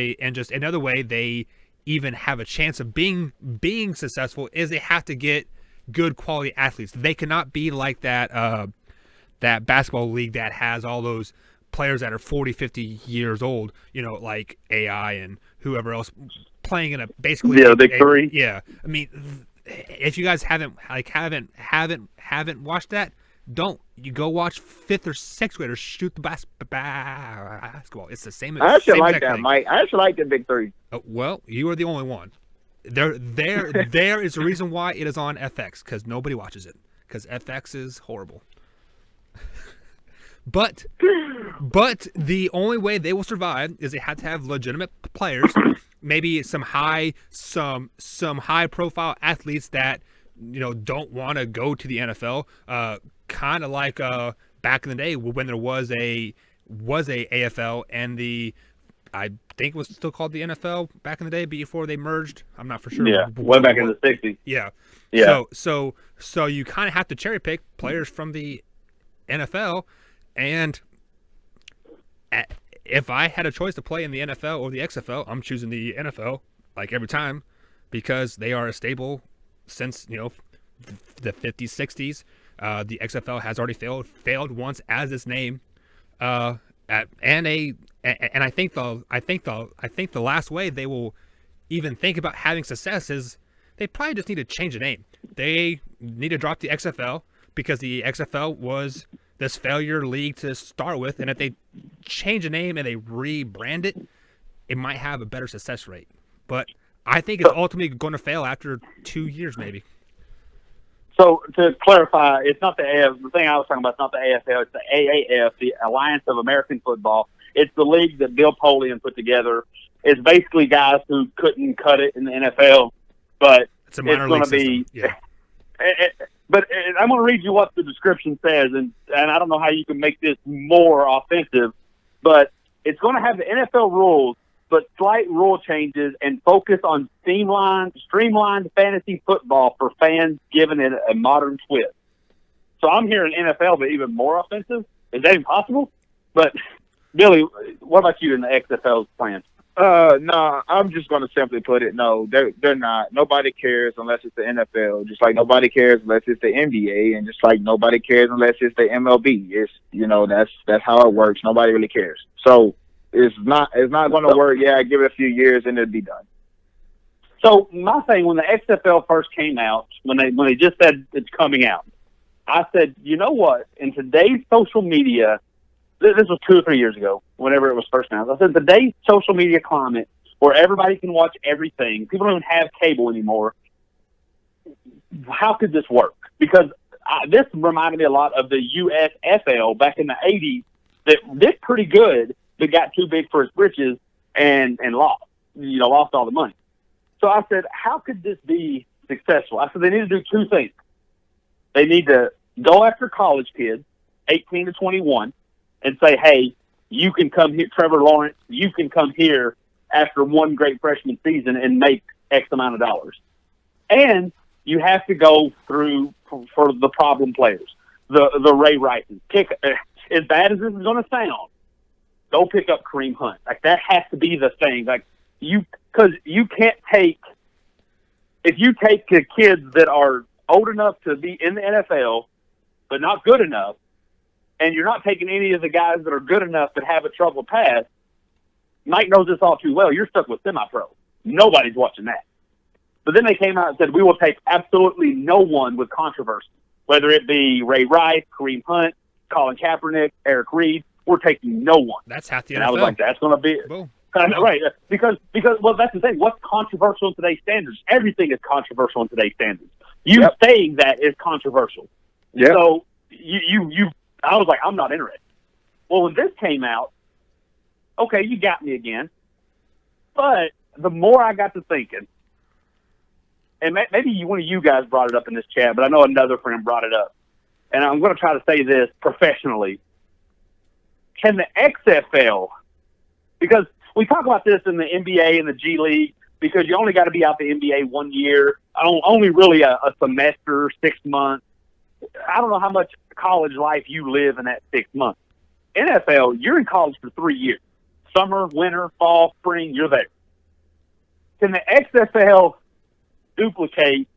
C: another way they even have a chance of being successful is they have to get good quality athletes. They cannot be like that basketball league that has all those players that are 40, 50 years old, like AI and whoever else playing in a basically
A: the big three.
C: Yeah. I mean, if you guys haven't watched that, don't you go watch 5th or 6th graders shoot the basketball. It's the same.
B: I actually like that,
C: thing.
B: Mike. I actually like the big three.
C: Well, you are the only one. There is a reason why it is on FX, because nobody watches it, because FX is horrible. But the only way they will survive is they have to have legitimate players, maybe some high profile athletes that don't want to go to the NFL. Kind of like back in the day when there was a AFL and I think it was still called the NFL back in the day before they merged. I'm not for sure.
A: Yeah, way back in the 60s.
C: Yeah.
A: Yeah.
C: So you kind of have to cherry pick players from the NFL, and if I had a choice to play in the NFL or the XFL, I'm choosing the NFL like every time, because they are a stable since the 50s, 60s. The XFL has already failed once as its name, and I think the last way they will even think about having success is they probably just need to change the name. They need to drop the XFL, because the XFL was this failure league to start with, and if they change the name and they rebrand it, it might have a better success rate. But I think it's ultimately going to fail after 2 years, maybe.
A: So to clarify, it's not the AFL. The thing I was talking about is not the AFL. It's the AAF, the Alliance of American Football. It's the league that Bill Polian put together. It's basically guys who couldn't cut it in the NFL, but
C: it's going to be. Yeah.
A: But I'm going to read you what the description says, and I don't know how you can make this more offensive, but it's going to have the NFL rules, but slight rule changes and focus on streamlined fantasy football for fans, giving it a modern twist. So I'm hearing NFL, but even more offensive. Is that impossible? But Billy, what about you in the XFL's plan?
B: No, I'm just going to simply put it. No, they're not. Nobody cares unless it's the NFL. Just like nobody cares unless it's the NBA, and just like nobody cares unless it's the MLB. It's that's how it works. Nobody really cares. So it's not going to work. Yeah, give it a few years and it'll be done.
A: So my thing, when the XFL first came out, when they just said it's coming out, I said, you know what? In today's social media. This was 2 or 3 years ago, whenever it was first announced. I said, today's social media climate, where everybody can watch everything, people don't even have cable anymore, how could this work? Because this reminded me a lot of the USFL back in the 80s that did pretty good, but got too big for its britches and lost all the money. So I said, how could this be successful? I said, they need to do 2 things. They need to go after college kids, 18 to 21, and say, hey, you can come here, Trevor Lawrence, you can come here after one great freshman season and make X amount of dollars. And you have to go through for the problem players, the Ray Rices. As bad as this is going to sound, go pick up Kareem Hunt. Like, that has to be the thing. Like, because you can't take – if you take the kids that are old enough to be in the NFL but not good enough, and you're not taking any of the guys that are good enough that have a troubled past, Mike knows this all too well. You're stuck with semi-pro. Nobody's watching that. But then they came out and said, we will take absolutely no one with controversy, whether it be Ray Rice, Kareem Hunt, Colin Kaepernick, Eric Reed. We're taking no one.
C: That's half the NFL.
A: And I was like, that's going to be
C: Boom.
A: Right. Because, well, that's the thing. What's controversial in today's standards? Everything is controversial in today's standards. You saying that is controversial.
B: Yeah.
A: So I was like, I'm not interested. Well, when this came out, okay, you got me again. But the more I got to thinking, and maybe one of you guys brought it up in this chat, but I know another friend brought it up. And I'm going to try to say this professionally. Can the XFL, because we talk about this in the NBA and the G League, because you only got to be out the NBA 1 year, only really a semester, 6 months. I don't know how much college life you live in that 6 months. NFL, you're in college for 3 years. Summer, winter, fall, spring, you're there. Can the XFL duplicate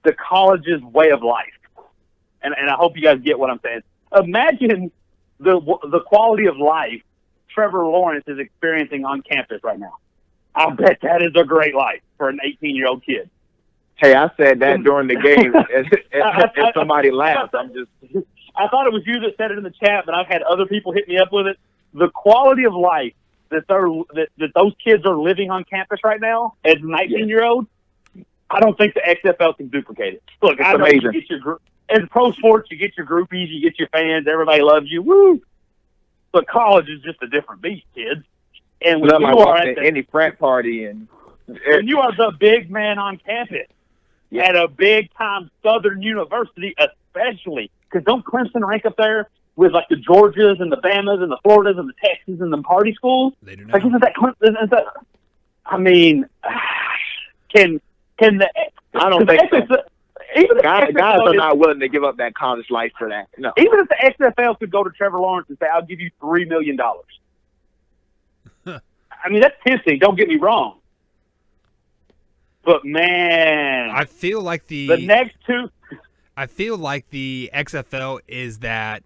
A: the college's way of life? And I hope you guys get what I'm saying. Imagine the quality of life Trevor Lawrence is experiencing on campus right now. I bet that is a great life for an 18-year-old kid.
B: Hey, I said that during the game. If somebody laughed,
A: I thought it was you that said it in the chat, but I've had other people hit me up with it. The quality of life that those kids are living on campus right now as 19-year-olds, I don't think the XFL can duplicate it. Look,
B: it's amazing.
A: You get your in pro sports, you get your groupies, you get your fans, everybody loves you. Woo! But college is just a different beast, kids. And when you are at
B: any frat party and
A: you are the big man on campus at a big time Southern university, especially because don't Clemson rank up there with like the Georgias and the Bamas and the Floridas and the Texas and the party schools?
C: They do not.
A: Like, isn't that? I mean, can the?
B: I don't think so.
A: Even
B: guys are not willing to give up that college life for that. No.
A: Even if the XFL could go to Trevor Lawrence and say, "I'll give you $3 million," I mean, that's tempting. Don't get me wrong, but man,
C: I feel like the
A: next two.
C: I feel like the XFL is that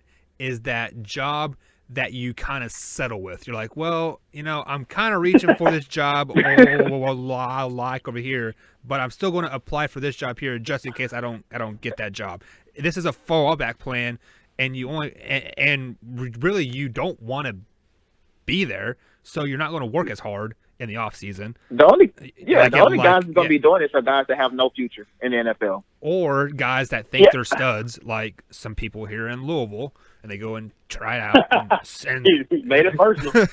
C: job that you kind of settle with. You're like, well, I'm kind of reaching for this job I like over here, but I'm still going to apply for this job here just in case I don't get that job. This is a fallback plan, and really you don't want to be there, so you're not going to work as hard in the off season.
B: The only guys who's going to be doing this are guys that have no future in the NFL,
C: or guys that think they're studs, like some people here in Louisville, and they go and try it out. And
A: he made it personal.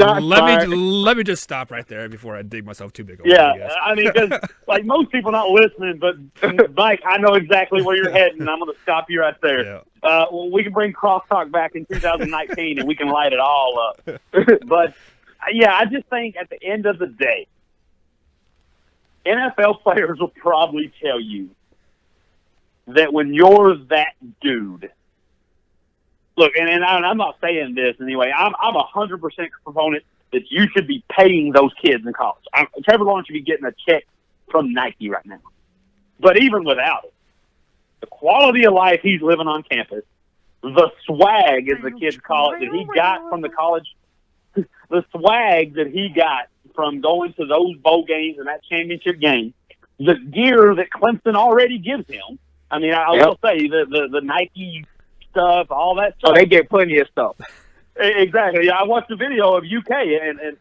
C: Let me just stop right there before I dig myself too big.
A: I mean, because like most people not listening, but Mike, I know exactly where you're heading, and I'm going to stop you right there.
C: Yeah.
A: We can bring crosstalk back in 2019, and we can light it all up. But I just think at the end of the day, NFL players will probably tell you that when you're that dude, look, and I'm not saying this anyway. I'm 100% proponent that you should be paying those kids in college. Trevor Lawrence should be getting a check from Nike right now. But even without it, the quality of life he's living on campus, the swag, as the kids call it, that he got from the college, the swag that he got from going to those bowl games and that championship game, the gear that Clemson already gives him. I mean, I will say the Nike stuff, all that stuff.
B: Oh, they get plenty of stuff.
A: Exactly. Yeah, I watched the video of UK, and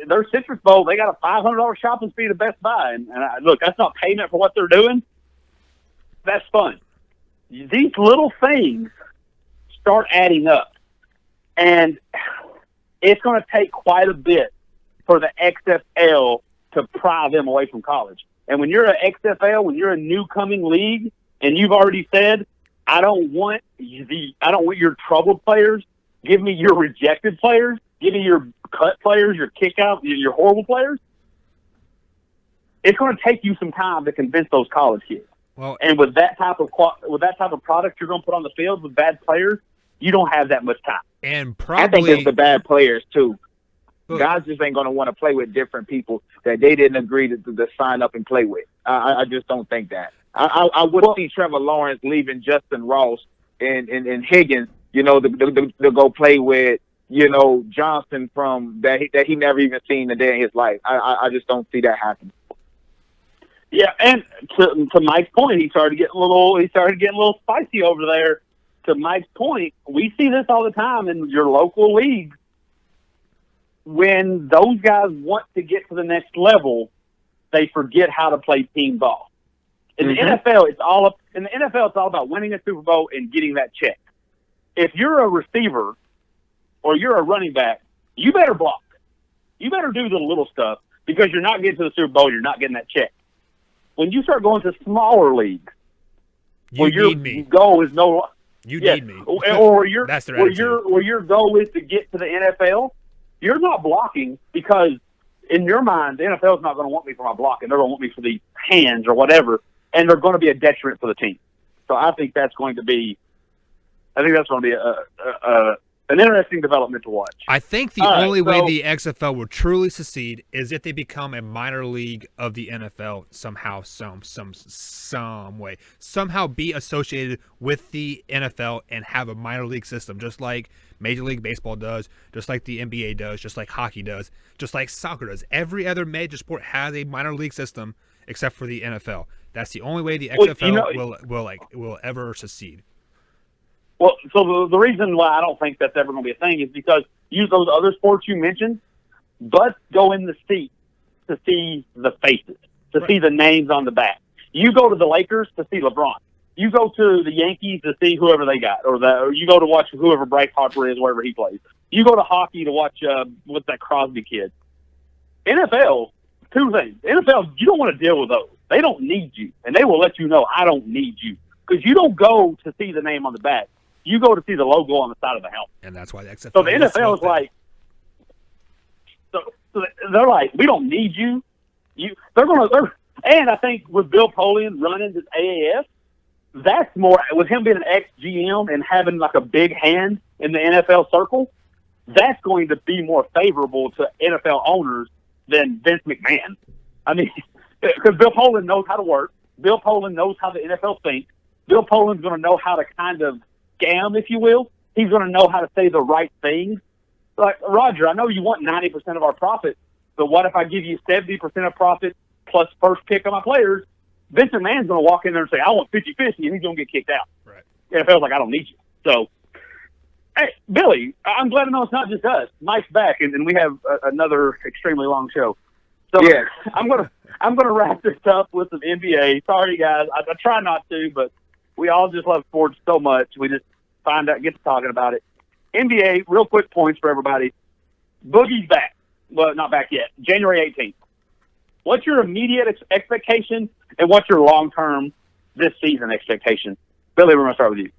A: their Citrus Bowl, they got a $500 shopping fee to Best Buy. And look, that's not payment for what they're doing. That's fun. These little things start adding up. And it's going to take quite a bit for the XFL to pry them away from college. And when you're an XFL, when you're a new coming league, and you've already said, I don't want your troubled players. Give me your rejected players. Give me your cut players, your kick out, your horrible players. It's going to take you some time to convince those college kids.
C: Well,
A: and with that type of product you're going to put on the field with bad players, you don't have that much time.
C: And probably,
B: I think it's the bad players too. Guys just ain't going to want to play with different people that they didn't agree to sign up and play with. I just don't think that. I would see Trevor Lawrence leaving Justin Ross and Higgins, to go play with, Johnson from that he never even seen a day in his life. I just don't see that happening.
A: Yeah, and to Mike's point, he started getting a little spicy over there. To Mike's point, we see this all the time in your local leagues. When those guys want to get to the next level, they forget how to play team ball. In the NFL, it's all about winning a Super Bowl and getting that check. If you're a receiver or you're a running back, you better block. You better do the little stuff because you're not getting to the Super Bowl. You're not getting that check. When you start going to smaller leagues, where your goal is
C: need me,
A: or your
C: that's their
A: where your goal is to get to the NFL, you're not blocking because in your mind, the NFL is not going to want me for my blocking. They're going to want me for the hands or whatever, and they're going to be a detriment for the team. So I think that's going to be I think that's going to be an interesting development to watch.
C: I think the only way the XFL will truly succeed is if they become a minor league of the NFL somehow, some way. Somehow be associated with the NFL and have a minor league system, just like Major League Baseball does, just like the NBA does, just like hockey does, just like soccer does. Every other major sport has a minor league system except for the NFL. That's the only way the XFL will ever succeed.
A: Well, so the reason why I don't think that's ever going to be a thing is because use those other sports you mentioned, but go in the seat to see the faces, to see the names on the back. You go to the Lakers to see LeBron. You go to the Yankees to see whoever they got, or you go to watch whoever Bryce Harper is, wherever he plays. You go to hockey to watch what's that Crosby kid. NFL, two things. NFL, you don't want to deal with those. They don't need you, and they will let you know I don't need you because you don't go to see the name on the back. You go to see the logo on the side of the helmet.
C: And that's why the XFL.
A: So the NFL is like, so they're like, we don't need you. And I think with Bill Polian running this AAF, that's more, with him being an ex-GM and having like a big hand in the NFL circle, that's going to be more favorable to NFL owners than Vince McMahon. I mean, because Bill Polian knows how to work. Bill Polian knows how the NFL thinks. Bill Polian's going to know how to kind of scam, if you will. He's going to know how to say the right things. Like, Roger, I know you want 90% of our profit, but what if I give you 70% of profit plus first pick of my players? Vince McMahon's going to walk in there and say, I want 50-50, and he's going to get kicked out.
C: Right.
A: NFL's like, I don't need you. So, hey, Billy, I'm glad to know it's not just us. Mike's back, and we have another extremely long show. So
B: yeah.
A: I'm gonna wrap this up with some NBA. Sorry, guys. I try not to, but we all just love sports so much. We just get to talking about it. NBA, real quick points for everybody. Boogie's back. Well, not back yet. January 18th. What's your immediate expectation, and what's your long-term this season expectation? Billy, we're going to start with you.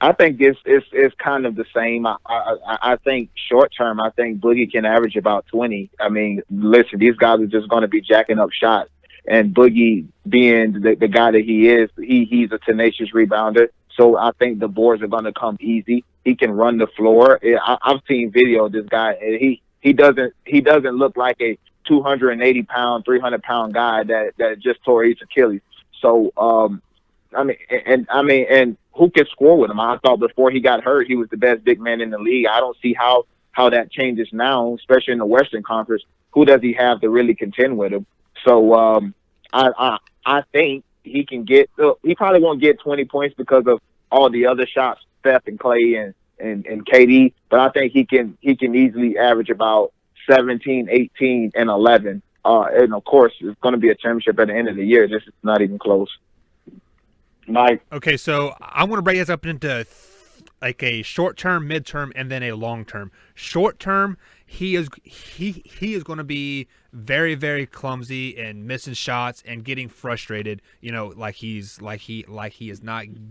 B: I think it's kind of the same. I think short term, I think Boogie can average about 20. I mean, listen, these guys are just going to be jacking up shots. And Boogie, being the guy that he is, he's a tenacious rebounder. So I think the boards are going to come easy. He can run the floor. I've seen video of this guy. And he doesn't look like a 280-pound, 300-pound guy that just tore his Achilles. So and who can score with him? I thought before he got hurt, he was the best big man in the league. I don't see how that changes now, especially in the Western Conference. Who does he have to really contend with him? So I think he can get. He probably won't get 20 points because of all the other shots, Steph and Clay and KD. But I think he can easily average about 17, 18, and 11. And of course, it's going to be a championship at the end of the year. This is not even close. Mike.
C: Okay, so I'm going to break this up into like a short term, mid term, and then a long term. Short term, he is going to be very, very clumsy and missing shots and getting frustrated. You know, like he is not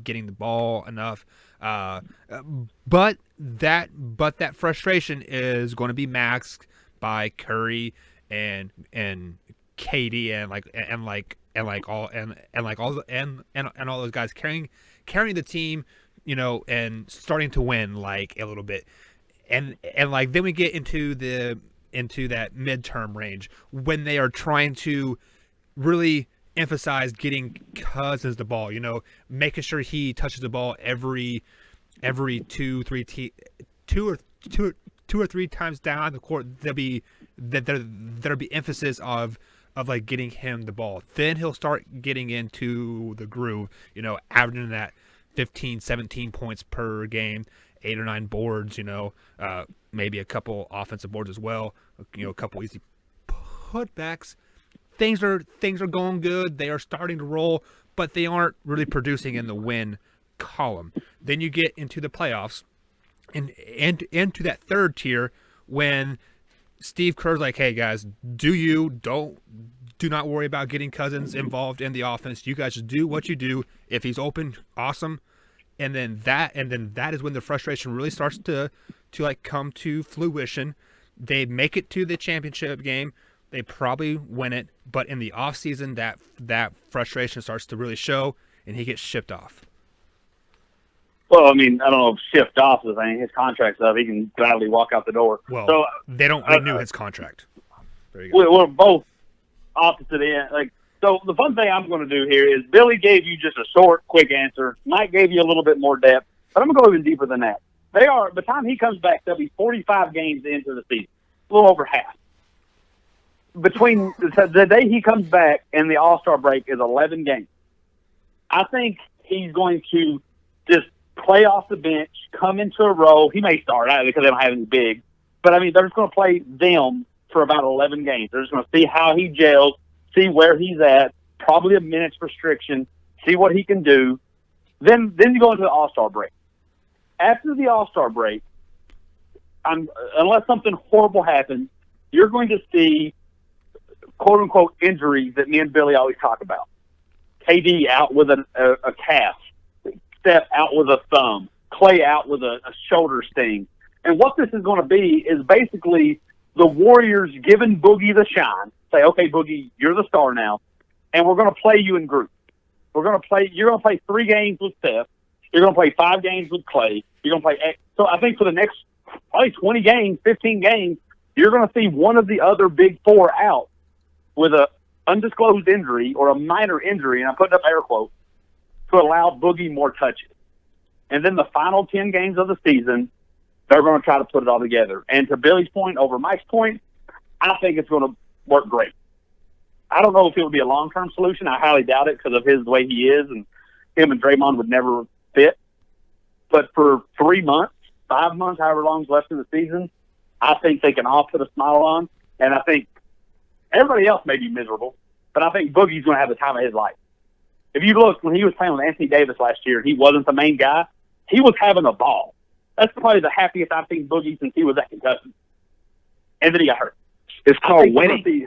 C: getting the ball enough. But that frustration is going to be masked by Curry and KD and all those guys carrying the team, you know, and starting to win like a little bit, and like then we get into that midterm range when they are trying to really emphasize getting Cousins the ball, you know, making sure he touches the ball every two or three times down the court. There'll be emphasis of like getting him the ball. Then he'll start getting into the groove, you know, averaging that 15, 17 points per game, 8 or 9 boards, you know, maybe a couple offensive boards as well, you know, a couple easy putbacks. Things are going good. They are starting to roll, but they aren't really producing in the win column. Then you get into the playoffs and into that third tier when Steve Kerr's like, hey guys, do not worry about getting Cousins involved in the offense. You guys just do what you do. If he's open, awesome. And then that is when the frustration really starts to like come to fruition. They make it to the championship game. They probably win it, but in the offseason that frustration starts to really show and he gets shipped off.
A: Well, I mean, I don't know if shift off the thing. His contract's up. He can gladly walk out the door.
C: Well,
A: so,
C: they don't renew his contract. There you go.
A: We're both opposite end. So the fun thing I'm going to do here is Billy gave you just a short, quick answer. Mike gave you a little bit more depth, but I'm going to go even deeper than that. By the time he comes back, they'll be 45 games into the season, a little over half. Between the day he comes back and the All-Star break is 11 games. I think he's going to just play off the bench, come into a role. He may start out because they don't have any big. But, I mean, they're just going to play them for about 11 games. They're just going to see how he gels, see where he's at, probably a minutes restriction, see what he can do. Then you go into the All-Star break. After the All-Star break, unless something horrible happens, you're going to see, quote-unquote, injuries that me and Billy always talk about. KD out with a calf. Steph out with a thumb, Clay out with a shoulder sting. And what this is going to be is basically the Warriors giving Boogie the shine. Say, okay, Boogie, you're the star now, and we're going to play you in groups. You're going to play 3 games with Steph. You're going to play 5 games with Clay. You're going to play. So I think for the next probably 20 games, 15 games, you're going to see one of the other big 4 out with a undisclosed injury or a minor injury, and I'm putting up air quotes, to allow Boogie more touches. And then the final 10 games of the season, they're going to try to put it all together. And to Billy's point over Mike's point, I think it's going to work great. I don't know if it would be a long-term solution. I highly doubt it because of the way he is, and him and Draymond would never fit. But for 3 months, 5 months, however long's left in the season, I think they can all put a smile on. And I think everybody else may be miserable, but I think Boogie's going to have the time of his life. If you look, when he was playing with Anthony Davis last year, he wasn't the main guy. He was having a ball. That's probably the happiest I've seen Boogie since he was at Kentucky. And then he got hurt.
B: It's called winning.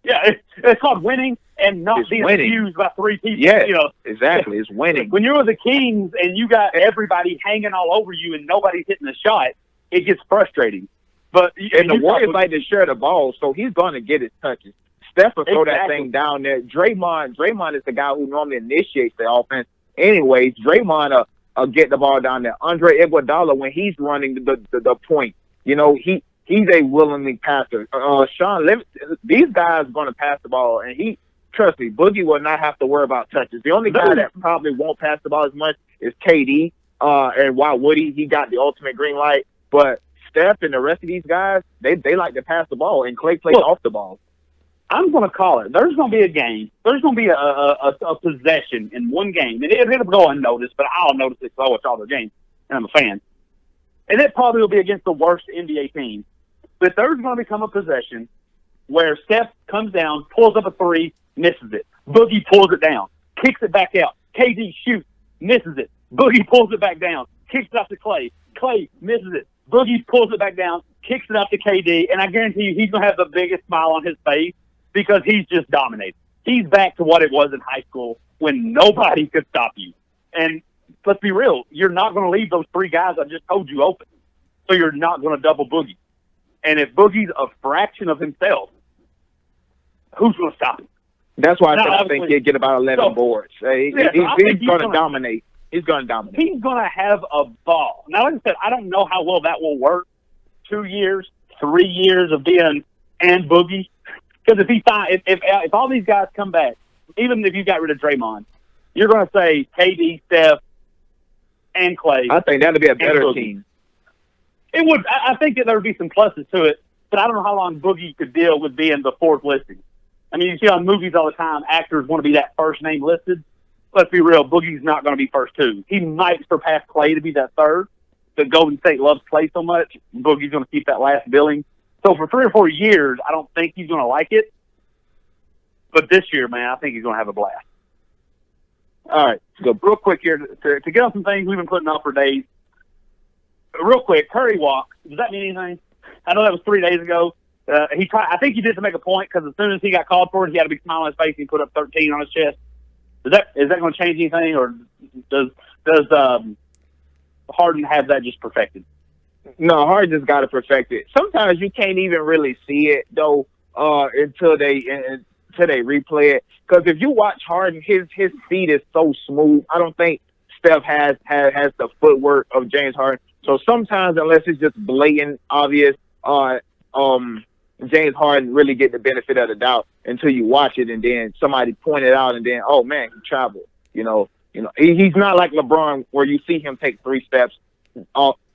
A: It's called winning and not being abused by 3 people.
B: Yeah, exactly. It's winning.
A: When you're with the Kings and you got everybody hanging all over you and nobody's hitting the shot, it gets frustrating. But
B: the Warriors like to share the ball, so he's going to get his touches. Steph will throw that thing down there. Draymond is the guy who normally initiates the offense. Anyways, Draymond will get the ball down there. Andre Iguodala, when he's running the point, he's a willingly passer. Sean, these guys are going to pass the ball, and trust me, Boogie will not have to worry about touches. The only guy that probably won't pass the ball as much is KD. And while Woody, he got the ultimate green light, but Steph and the rest of these guys, they like to pass the ball, and Clay plays off the ball. I'm going to call it. There's going to be a game. There's going to be a possession in one game. And it'll go unnoticed, but I'll notice it because I watch all the games, and I'm a fan. And it probably will be against the worst NBA team. But there's going to become a possession where Steph comes down, pulls up a 3, misses it. Boogie pulls it down, kicks it back out. KD shoots, misses it. Boogie pulls it back down, kicks it out to Clay. Clay misses it. Boogie pulls it back down, kicks it up to KD, and I guarantee you he's going to have the biggest smile on his face because he's just dominated. He's back to what it was in high school when nobody could stop you. And let's be real, you're not going to leave those 3 guys I just told you open. So you're not going to double Boogie. And if Boogie's a fraction of himself, who's going to stop him? That's why I think he'll get about 11 boards. He's going to dominate. He's going to dominate. He's
A: going to have a ball. Now, like I said, I don't know how well that will work. 2 years, 3 years of being and Boogie. Because if all these guys come back, even if you got rid of Draymond, you're going to say KD, Steph, and Clay.
B: I think that would be a better team.
A: It would. I think that there would be some pluses to it, but I don't know how long Boogie could deal with being the 4th listing. I mean, you see on movies all the time, actors want to be that first name listed. Let's be real, Boogie's not going to be first 2. He might surpass Clay to be that 3rd, but Golden State loves Clay so much, Boogie's going to keep that last billing. So for 3 or 4 years, I don't think he's going to like it. But this year, man, I think he's going to have a blast. All right, so real quick here to get on some things we've been putting off for days. Real quick, Curry walk. Does that mean anything? I know that was 3 days ago. I think he did to make a point because as soon as he got called for it, he had a big smile on his face and he put up 13 on his chest. Is that going to change anything, or does Harden have that just perfected?
B: No, Harden just got to perfect it. Sometimes you can't even really see it though until they replay it. Because if you watch Harden, his feet is so smooth. I don't think Steph has the footwork of James Harden. So sometimes, unless it's just blatant, obvious, James Harden really get the benefit of the doubt until you watch it, and then somebody point it out, and then, oh man, he traveled. He's not like LeBron, where you see him take 3 steps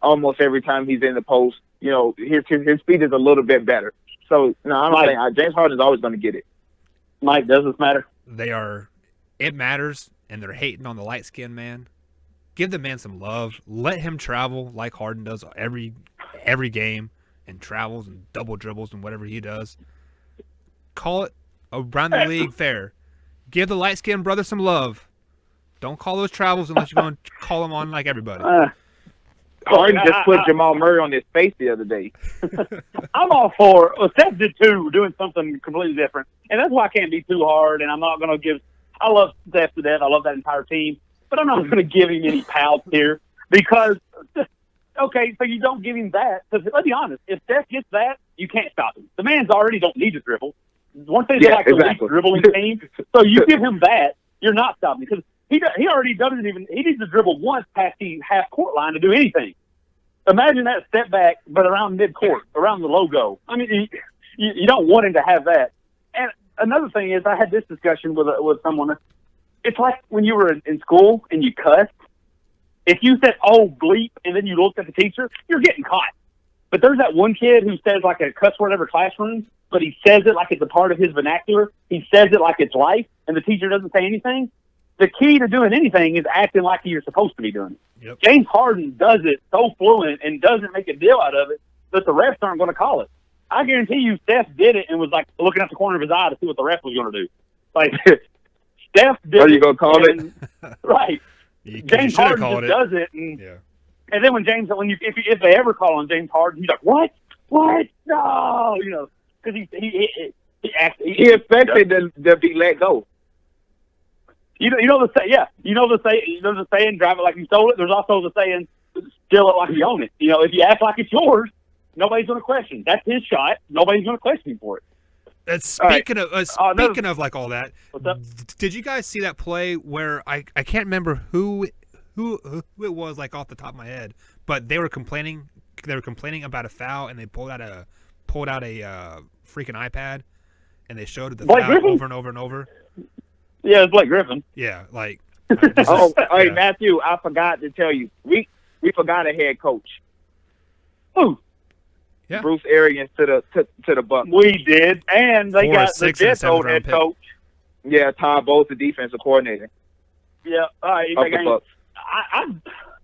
B: almost every time he's in the post. His speed is a little bit better. So no, I'm not saying James Harden is always going to get it.
A: Mike, does this matter?
C: It matters, and they're hating on the light-skinned man. Give the man some love. Let him travel like Harden does every game, and travels and double dribbles and whatever he does. Call it around the league fair. Give the light-skinned brother some love. Don't call those travels unless you're going to call them on like everybody.
B: Harden just put Jamal Murray on his face the other day.
A: I'm all for it. Well, Steph did too, doing something completely different. And that's why I can't be too hard, and I'm not going to give – I love Steph to death. I love that entire team. But I'm not going to give him any pals here because – okay, so you don't give him that. Because let's be honest, if Steph gets that, you can't stop him. The man's already don't need to dribble. One thing like exactly. The dribbling team. So you give him that, you're not stopping because he already doesn't even – he needs to dribble once past the half-court line to do anything. Imagine that step back, but around mid-court, around the logo. I mean, you don't want him to have that. And another thing is, I had this discussion with someone. It's like when you were in school and you cussed. If you said, oh, bleep, and then you looked at the teacher, you're getting caught. But there's that one kid who says like a cuss word every classroom, but he says it like it's a part of his vernacular. He says it like it's life, and the teacher doesn't say anything. The key to doing anything is acting like you're supposed to be doing it. Yep. James Harden does it so fluent and doesn't make a deal out of it that the refs aren't going to call it. I guarantee you Steph did it and was like looking out the corner of his eye to see what the ref was going to do. Like, Steph did it.
B: Are you going to call it?
A: Right. James Harden just does it. And then if they ever call on James Harden, he's like, what? No. Because he
B: expected to be let go.
A: You know the saying, drive it like you stole it. There's also the saying, steal it like you own it. If you act like it's yours, nobody's going to question. That's his shot. Nobody's going to question him for it.
C: Speaking of like all that, did you guys see that play where I can't remember who it was like off the top of my head, but they were complaining about a foul and they pulled out a freaking iPad and they showed the foul over and over and over.
A: Yeah, it's Blake Griffin.
C: Yeah, like.
B: Hey, Matthew, I forgot to tell you, we forgot a head coach.
A: Who?
C: Yeah.
B: Bruce Arians to the Bucks.
A: We did, and they got the Jets old head coach.
B: Yeah, Todd Bowles, the defensive coordinator.
A: Yeah,
B: of the Bucks.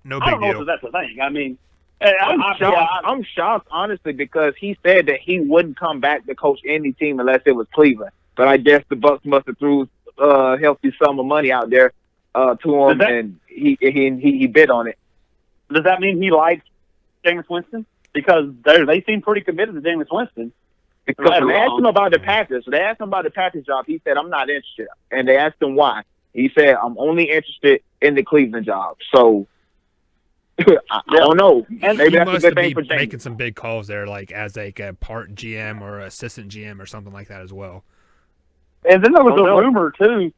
C: No big
A: I don't know
C: deal.
A: if that's a thing. I mean,
B: I'm shocked, honestly, because he said that he wouldn't come back to coach any team unless it was Cleveland. But I guess the Bucks must have threw a healthy sum of money out there to him, and he bid on it.
A: Does that mean he likes Jameis Winston? Because they seem pretty committed to Jameis Winston.
B: Because when they asked him about the Packers job, he said, I'm not interested. And they asked him why. He said, I'm only interested in the Cleveland job. So, I don't know.
C: And
B: maybe
C: he
B: that's a good thing for
C: Jameis. Making some big calls there, like as like a part GM or assistant GM or something like that as well.
A: And then there was a rumor, too.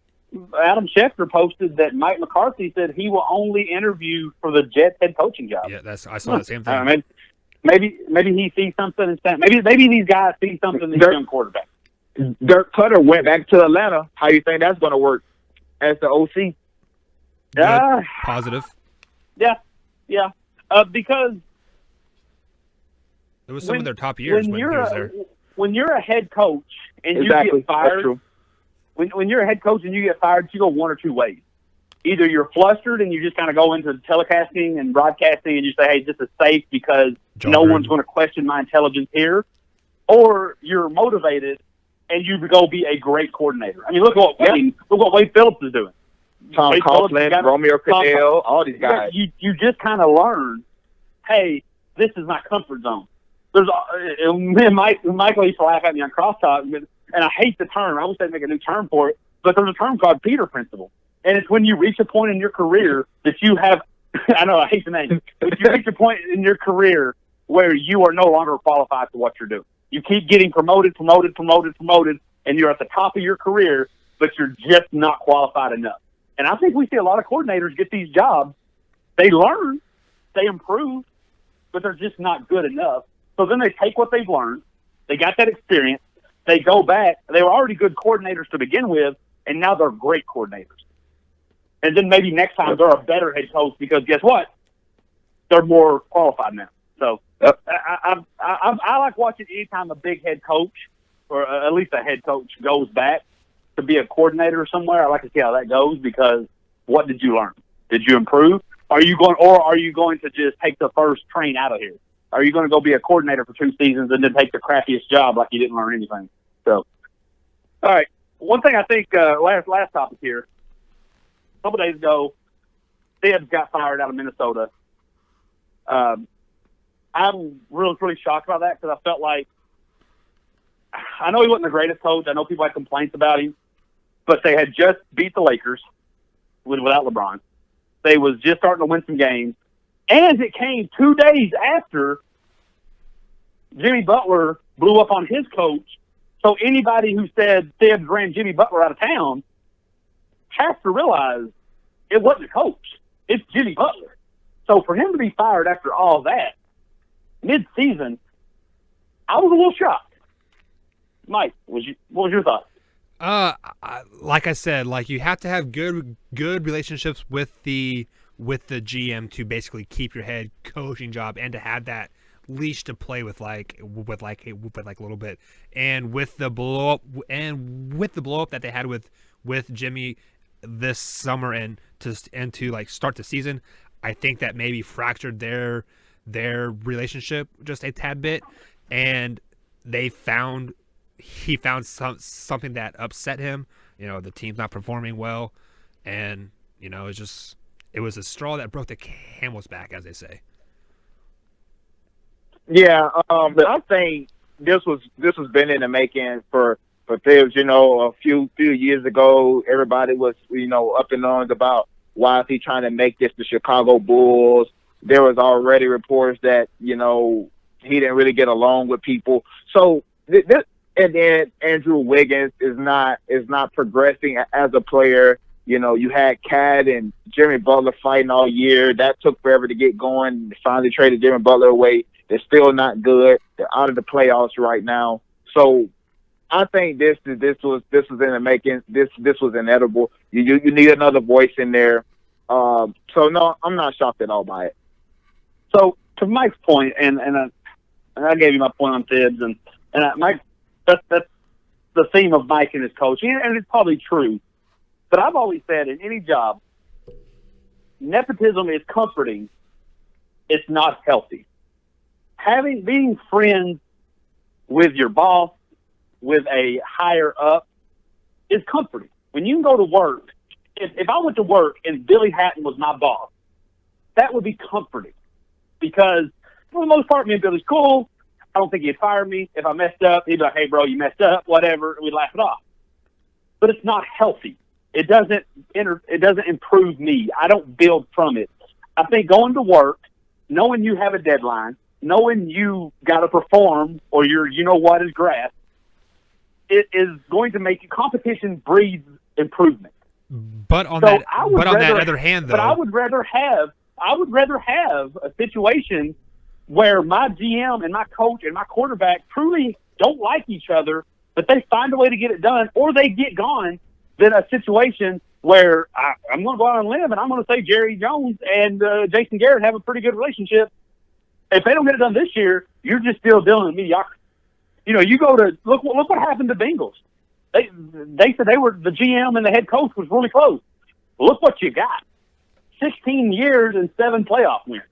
A: Adam Schefter posted that Mike McCarthy said he will only interview for the Jets head coaching job.
C: Yeah, I saw the same thing.
A: Maybe he sees something and maybe these guys see something in these young quarterbacks.
B: Dirk Cutter went back to Atlanta. How you think that's going to work as the OC?
C: Positive.
A: Yeah. Because
C: it was some of their top years when he was there.
A: When you're a head coach and you get fired, when you're a head coach and you get fired, you go one or two ways. Either you're flustered and you just kind of go into telecasting and broadcasting and you say, hey, this is safe because no one's going to question my intelligence here. Or you're motivated and you go be a great coordinator. I mean, look what Wade Phillips is doing.
B: Tom Coughlin, Romeo Crennel, all these guys.
A: You just kind of learn, hey, this is my comfort zone. Michael used to laugh at me on crosstalk, and I hate the term. I wish they'd make a new term for it. But there's a term called Peter Principle. And it's when you reach a point in your career that you have – I know, I hate the name. But you reach a point in your career where you are no longer qualified for what you're doing. You keep getting promoted, and you're at the top of your career, but you're just not qualified enough. And I think we see a lot of coordinators get these jobs. They learn, they improve, but they're just not good enough. So then they take what they've learned. They got that experience. They go back. They were already good coordinators to begin with, and now they're great coordinators. And then maybe next time they're a better head coach because guess what? They're more qualified now. So I like watching anytime a big head coach or at least a head coach goes back to be a coordinator somewhere. I like to see how that goes because what did you learn? Did you improve? Are you going to just take the first train out of here? Are you going to go be a coordinator for 2 seasons and then take the crappiest job like you didn't learn anything? So, all right. One thing I think last topic here. A couple days ago, Tibbs got fired out of Minnesota. I'm really shocked about that because I felt like I know he wasn't the greatest coach. I know people had complaints about him, but they had just beat the Lakers without LeBron. They was just starting to win some games, and it came 2 days after Jimmy Butler blew up on his coach. So anybody who said Tibbs ran Jimmy Butler out of town has to realize it wasn't a coach. It's Jimmy Butler. So for him to be fired after all that, mid-season, I was a little shocked. Mike, what was your thought?
C: Like I said, like you have to have good relationships with the GM to basically keep your head coaching job and to have that leash to play with like a little bit. And with the blow up that they had with Jimmy this summer and to like start the season, I think that maybe fractured their relationship just a tad bit, and he found something that upset him. You know, the team's not performing well, and you know, it was a straw that broke the camel's back, as they say.
B: Yeah, I think this was been in the making for Tibbs. You know, a few years ago, everybody was up in arms about why is he trying to make this the Chicago Bulls. There was already reports that he didn't really get along with people. So and then Andrew Wiggins is not progressing as a player. You know, you had Cat and Jimmy Butler fighting all year. That took forever to get going. They finally traded Jimmy Butler away. They're still not good. They're out of the playoffs right now. So I think this was in the making. This was inevitable. You need another voice in there. So no, I'm not shocked at all by it.
A: So to Mike's point, and I gave you my point on Tibbs, and Mike, that's the theme of Mike and his coaching, and it's probably true. But I've always said in any job, nepotism is comforting. It's not healthy. Being friends with your boss, with a higher up, is comforting. When you can go to work, if I went to work and Billy Hatton was my boss, that would be comforting. Because for the most part, me and Billy's cool. I don't think he'd fire me. If I messed up, he'd be like, hey, bro, you messed up, whatever. We'd laugh it off. But it's not healthy. It doesn't improve me. I don't build from it. I think going to work, knowing you have a deadline, knowing you got to perform or is grass, it is going to make competition breeds improvement.
C: But on that other hand, though,
A: I would rather have a situation where my GM and my coach and my quarterback truly don't like each other, but they find a way to get it done, or they get gone, than a situation where I'm going to go out on a limb and I'm going to say Jerry Jones and Jason Garrett have a pretty good relationship. If they don't get it done this year, you're just still dealing with mediocrity. You go to look what happened to Bengals. They said the GM and the head coach was really close. Look what you got. 16 years and 7 playoff wins.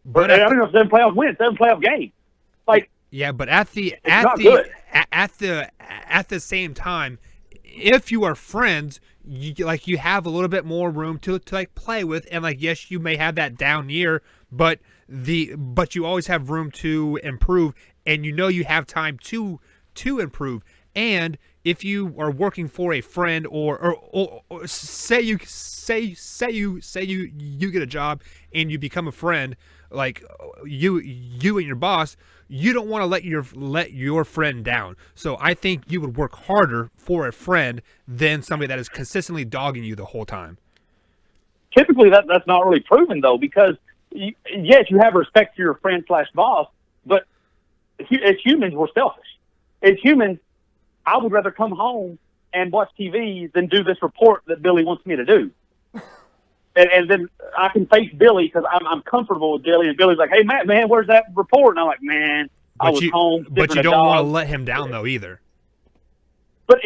A: But I don't know if 7 playoff wins, 7 playoff games. Like,
C: yeah, but at the same time, if you are friends, you have a little bit more room to like play with, and like yes, you may have that down year, but you always have room to improve, and you have time to improve, and if you are working for a friend or say you get a job and you become a friend, like you and your boss, you don't want to let your friend down. So I think you would work harder for a friend than somebody that is consistently dogging you the whole time.
A: Typically, that's not really proven, though, because, yes, you have respect for your friend/boss, but as humans, we're selfish. As humans, I would rather come home and watch TV than do this report that Billy wants me to do. And then I can face Billy because I'm comfortable with Billy, and Billy's like, "Hey, Matt, man, where's that report?" And I'm like, "Man, I was home."
C: But you don't want to let him down, though, either.
A: But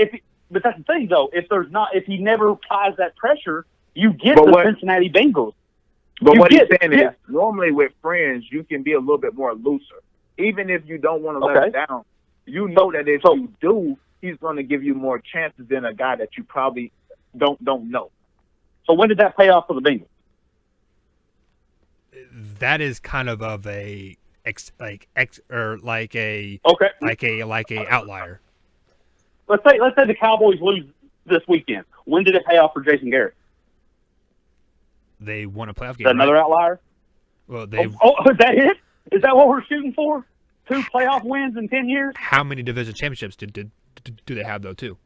A: that's the thing, though. If he never applies that pressure, you get the Cincinnati Bengals.
B: But what he's saying is, normally with friends, you can be a little bit more looser. Even if you don't want to let him down, you know that if you do, he's going to give you more chances than a guy that you probably don't know.
A: So when did that pay off for the Bengals?
C: That is kind of a outlier.
A: Let's say the Cowboys lose this weekend. When did it pay off for Jason Garrett?
C: They won a playoff game.
A: Is that another outlier?
C: Well,
A: is that it? Is that what we're shooting for? 2 playoff wins in 10 years?
C: How many division championships do they have, though, too?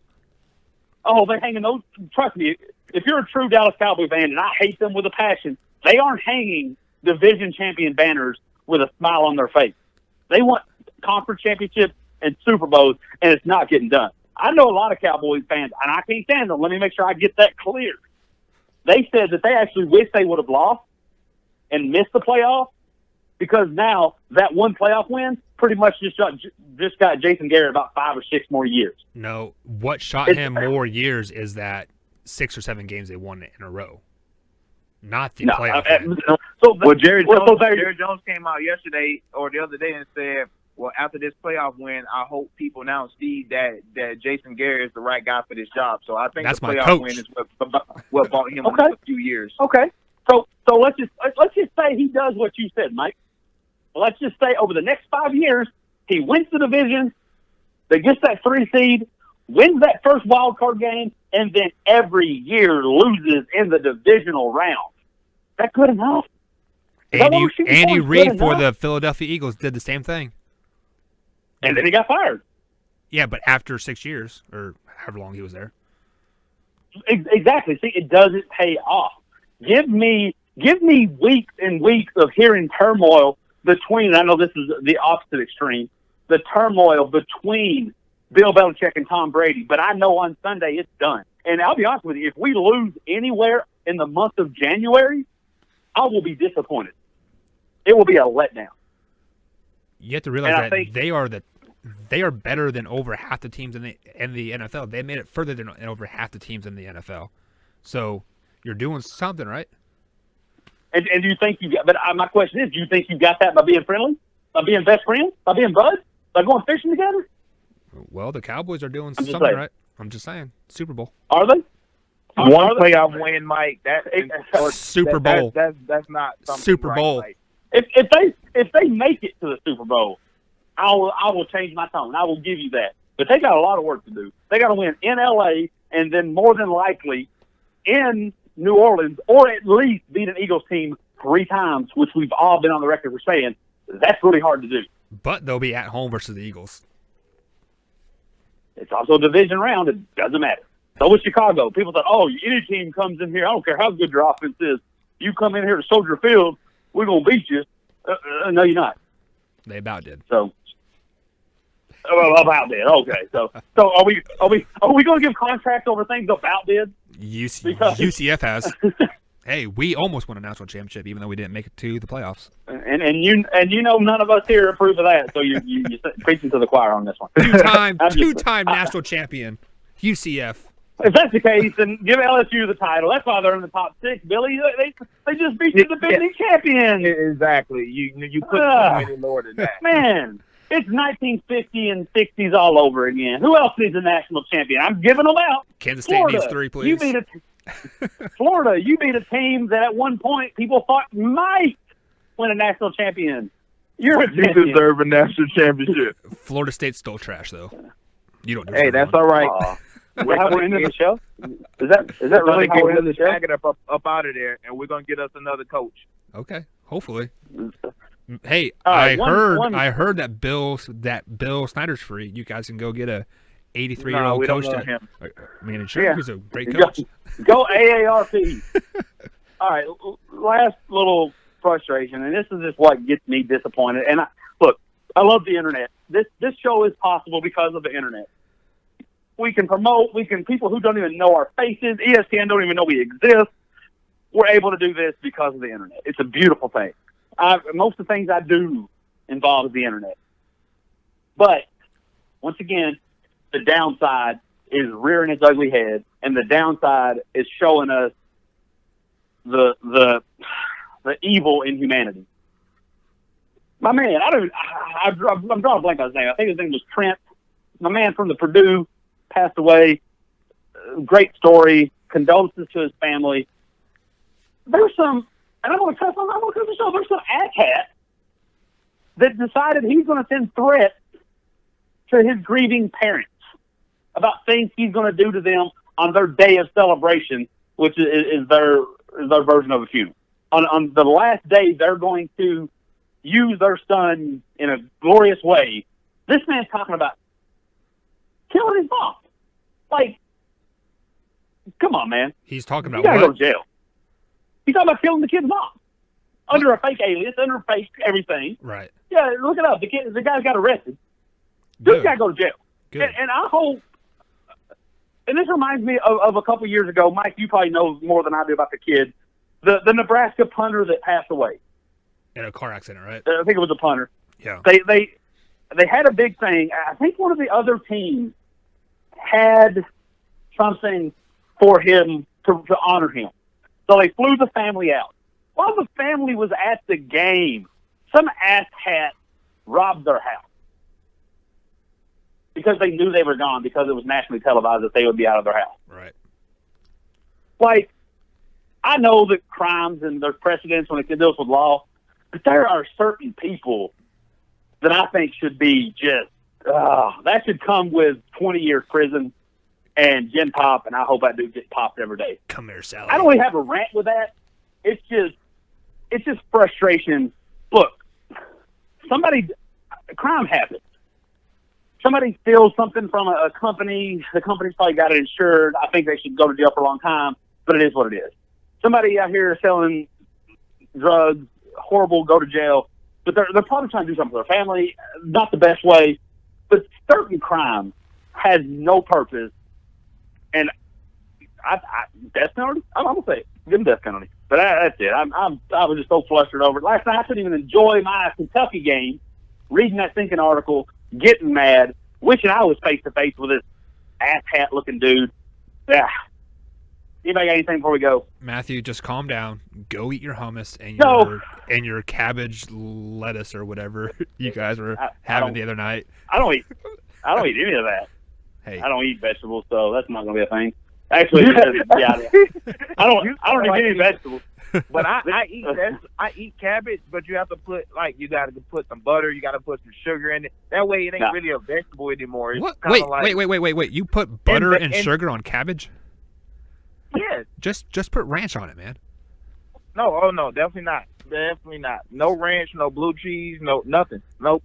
A: Oh, they're hanging those. Trust me, if you're a true Dallas Cowboy fan, and I hate them with a passion, they aren't hanging division champion banners with a smile on their face. They want conference championships and Super Bowls, and it's not getting done. I know a lot of Cowboys fans, and I can't stand them. Let me make sure I get that clear. They said that they actually wish they would have lost and missed the playoffs because now that one playoff win pretty much just got Jason Garrett about 5 or 6 more years.
C: No, what shot him more years is that 6 or 7 games they won in a row, not the playoff win.
B: Jerry Jones came out yesterday or the other day and said, well, after this playoff win, I hope people now see that Jason Garrett is the right guy for this job. So I think
C: that's
B: the playoff win is what bought him a few years.
A: Okay. So let's just say he does what you said, Mike. Let's just say over the next 5 years, he wins the division, they gets that 3 seed, wins that first wild card game, and then every year loses in the divisional round. Is that good enough?
C: Andy Reid for the Philadelphia Eagles did the same thing.
A: And then he got fired.
C: Yeah, but after 6 years, or however long he was there.
A: Exactly. See, it doesn't pay off. Give me weeks and weeks of hearing turmoil between, I know this is the opposite extreme, the turmoil between Bill Belichick and Tom Brady, but I know on Sunday it's done. And I'll be honest with you, if we lose anywhere in the month of January, I will be disappointed. It will be a letdown.
C: You have to realize that they are better than over half the teams in the NFL. They made it further than over half the teams in the NFL. So you're doing something right.
A: And do you think you got? But my question is, do you think you got that by being friendly, by being best friends, by being buds, by going fishing together?
C: Well, the Cowboys are doing something right. I'm just saying, Super Bowl.
A: Are they?
B: One playoff win, Mike.
C: Super Bowl.
B: That's not something
C: Super Bowl.
B: Right.
A: If they make it to the Super Bowl, I will change my tone. I will give you that. But they got a lot of work to do. They got to win in LA and then more than likely in New Orleans, or at least beat an Eagles team 3 times, which we've all been on the record for saying that's really hard to do.
C: But they'll be at home versus the Eagles.
A: It's also a division round. It doesn't matter. So with Chicago, people thought, oh, any team comes in here, I don't care how good your offense is. You come in here to Soldier Field, we're going to beat you. No, you're not.
C: They about did.
A: So, about did. Okay. So are we going to give contracts over things about did?
C: UCF has. Hey, we almost won a national championship, even though we didn't make it to the playoffs.
A: And you know none of us here approve of that. So you're preaching to the choir on this one.
C: Two-time national champion, UCF.
A: If that's the case, then give LSU the title. That's why they're in the top 6, Billy. They just beat the defending champion.
B: Exactly. You couldn't any lower than that.
A: Man, it's 1950 and 60s all over again. Who else needs a national champion? I'm giving them out.
C: Kansas State needs 3, please.
A: Florida, you beat a team that at one point people thought might win a national champion. You
B: deserve a national championship.
C: Florida State's still trash, though. You don't.
B: Hey, that's all right.
A: Is that how we're ending the show? Is that really how we're ending the show?
B: Tag it up out of there, and we're gonna get us another coach.
C: Okay, hopefully. Hey,
A: right,
C: I heard that Bill Snyder's free. You guys can go get a 83-year-old coach.
B: Don't know him.
C: I mean, sure, he's a great
A: Go,
C: coach.
A: go AARP. All right, last little frustration, and this is just what gets me disappointed. And look, I love the internet. This show is possible because of the internet. We can promote. People who don't even know our faces, ESPN don't even know we exist. We're able to do this because of the internet. It's a beautiful thing. Most of the things I do involves the internet. But once again, the downside is rearing its ugly head, and the downside is showing us the evil in humanity. My man, I'm drawing a blank on his name. I think his name was Trent. My man from the Purdue passed away. Great story. Condolences to his family. There's some, and I'm going to cuss on. I'm going to cuss this off. There's some asshat that decided he's going to send threats to his grieving parents about things he's going to do to them on their day of celebration, which is their version of a funeral. On the last day, they're going to use their son in a glorious way. This man's talking about killing his mom. Like, come on, man.
C: He's talking about
A: you gotta
C: what?
A: go to jail. He's talking about killing the kid's mom under a fake alias, under a fake everything.
C: Right.
A: Yeah, look it up. The guy got arrested. Dude's got to go to jail. And I hope. And this reminds me of a couple years ago. Mike, you probably know more than I do about the kid. The Nebraska punter that passed away
C: in a car accident, right?
A: I think it was a punter.
C: Yeah.
A: They had a big thing. I think one of the other teams had something for him to honor him. So they flew the family out. While the family was at the game, some asshat robbed their house because they knew they were gone, because it was nationally televised that they would be out of their house.
C: Right.
A: Like, I know that crimes and there's precedents when it deals with law, but there are certain people that I think should be just, that should come with 20 years prison and gin pop, and I hope I do get popped every day.
C: Come here, Sally.
A: I don't really have a rant with that. It's just frustration. Look, crime happens. Somebody steals something from a company. The company's probably got it insured. I think they should go to jail for a long time, but it is what it is. Somebody out here selling drugs, horrible, go to jail. But they're probably trying to do something for their family. Not the best way. But certain crime has no purpose. And death penalty? I'm going to say it. Give them death penalty. But that's it. I was just so flustered over it. Last night I couldn't even enjoy my Kentucky game, reading that thinking article, getting mad, wishing I was face-to-face with this ass-hat-looking dude. Yeah. Anybody got anything before we go?
C: Matthew, just calm down. Go eat your hummus and your cabbage lettuce or whatever you guys were having the other night.
A: I don't eat any of that.
C: Hey,
A: I don't eat vegetables, so that's not going to be a thing. Actually, yeah, I don't eat any vegetables.
B: But I eat cabbage, but you have to put you got to put some butter, you got to put some sugar in it. That way, it ain't really a vegetable anymore. It's
C: what? Wait! You put butter and sugar on cabbage?
B: Yes.
C: Just put ranch on it, man.
B: No, definitely not. Definitely not. No ranch, no blue cheese, no nothing. Nope.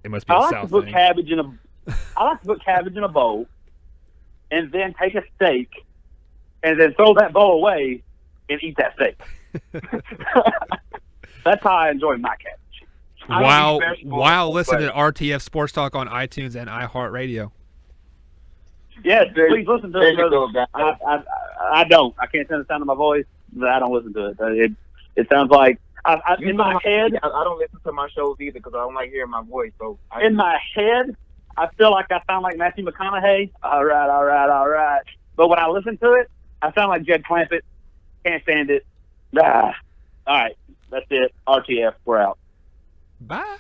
C: It must be a South thing.
A: I like to put cabbage in a bowl, and then take a steak, and then throw that bowl away and eat that steak. That's how I enjoy my cabbage.
C: While listening to RTF Sports Talk on iTunes and iHeartRadio.
A: Yes, please listen to it. I don't. I can't stand the sound of my voice, but I don't listen to it. It sounds like in my head.
B: I don't listen to my shows either because I don't like hearing my voice. So
A: in my head, I feel like I sound like Matthew McConaughey. All right. But when I listen to it, I sound like Jed Clampett. Can't stand it. All right, that's it. RTF, we're out.
C: Bye.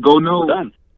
B: Go no.
A: Done.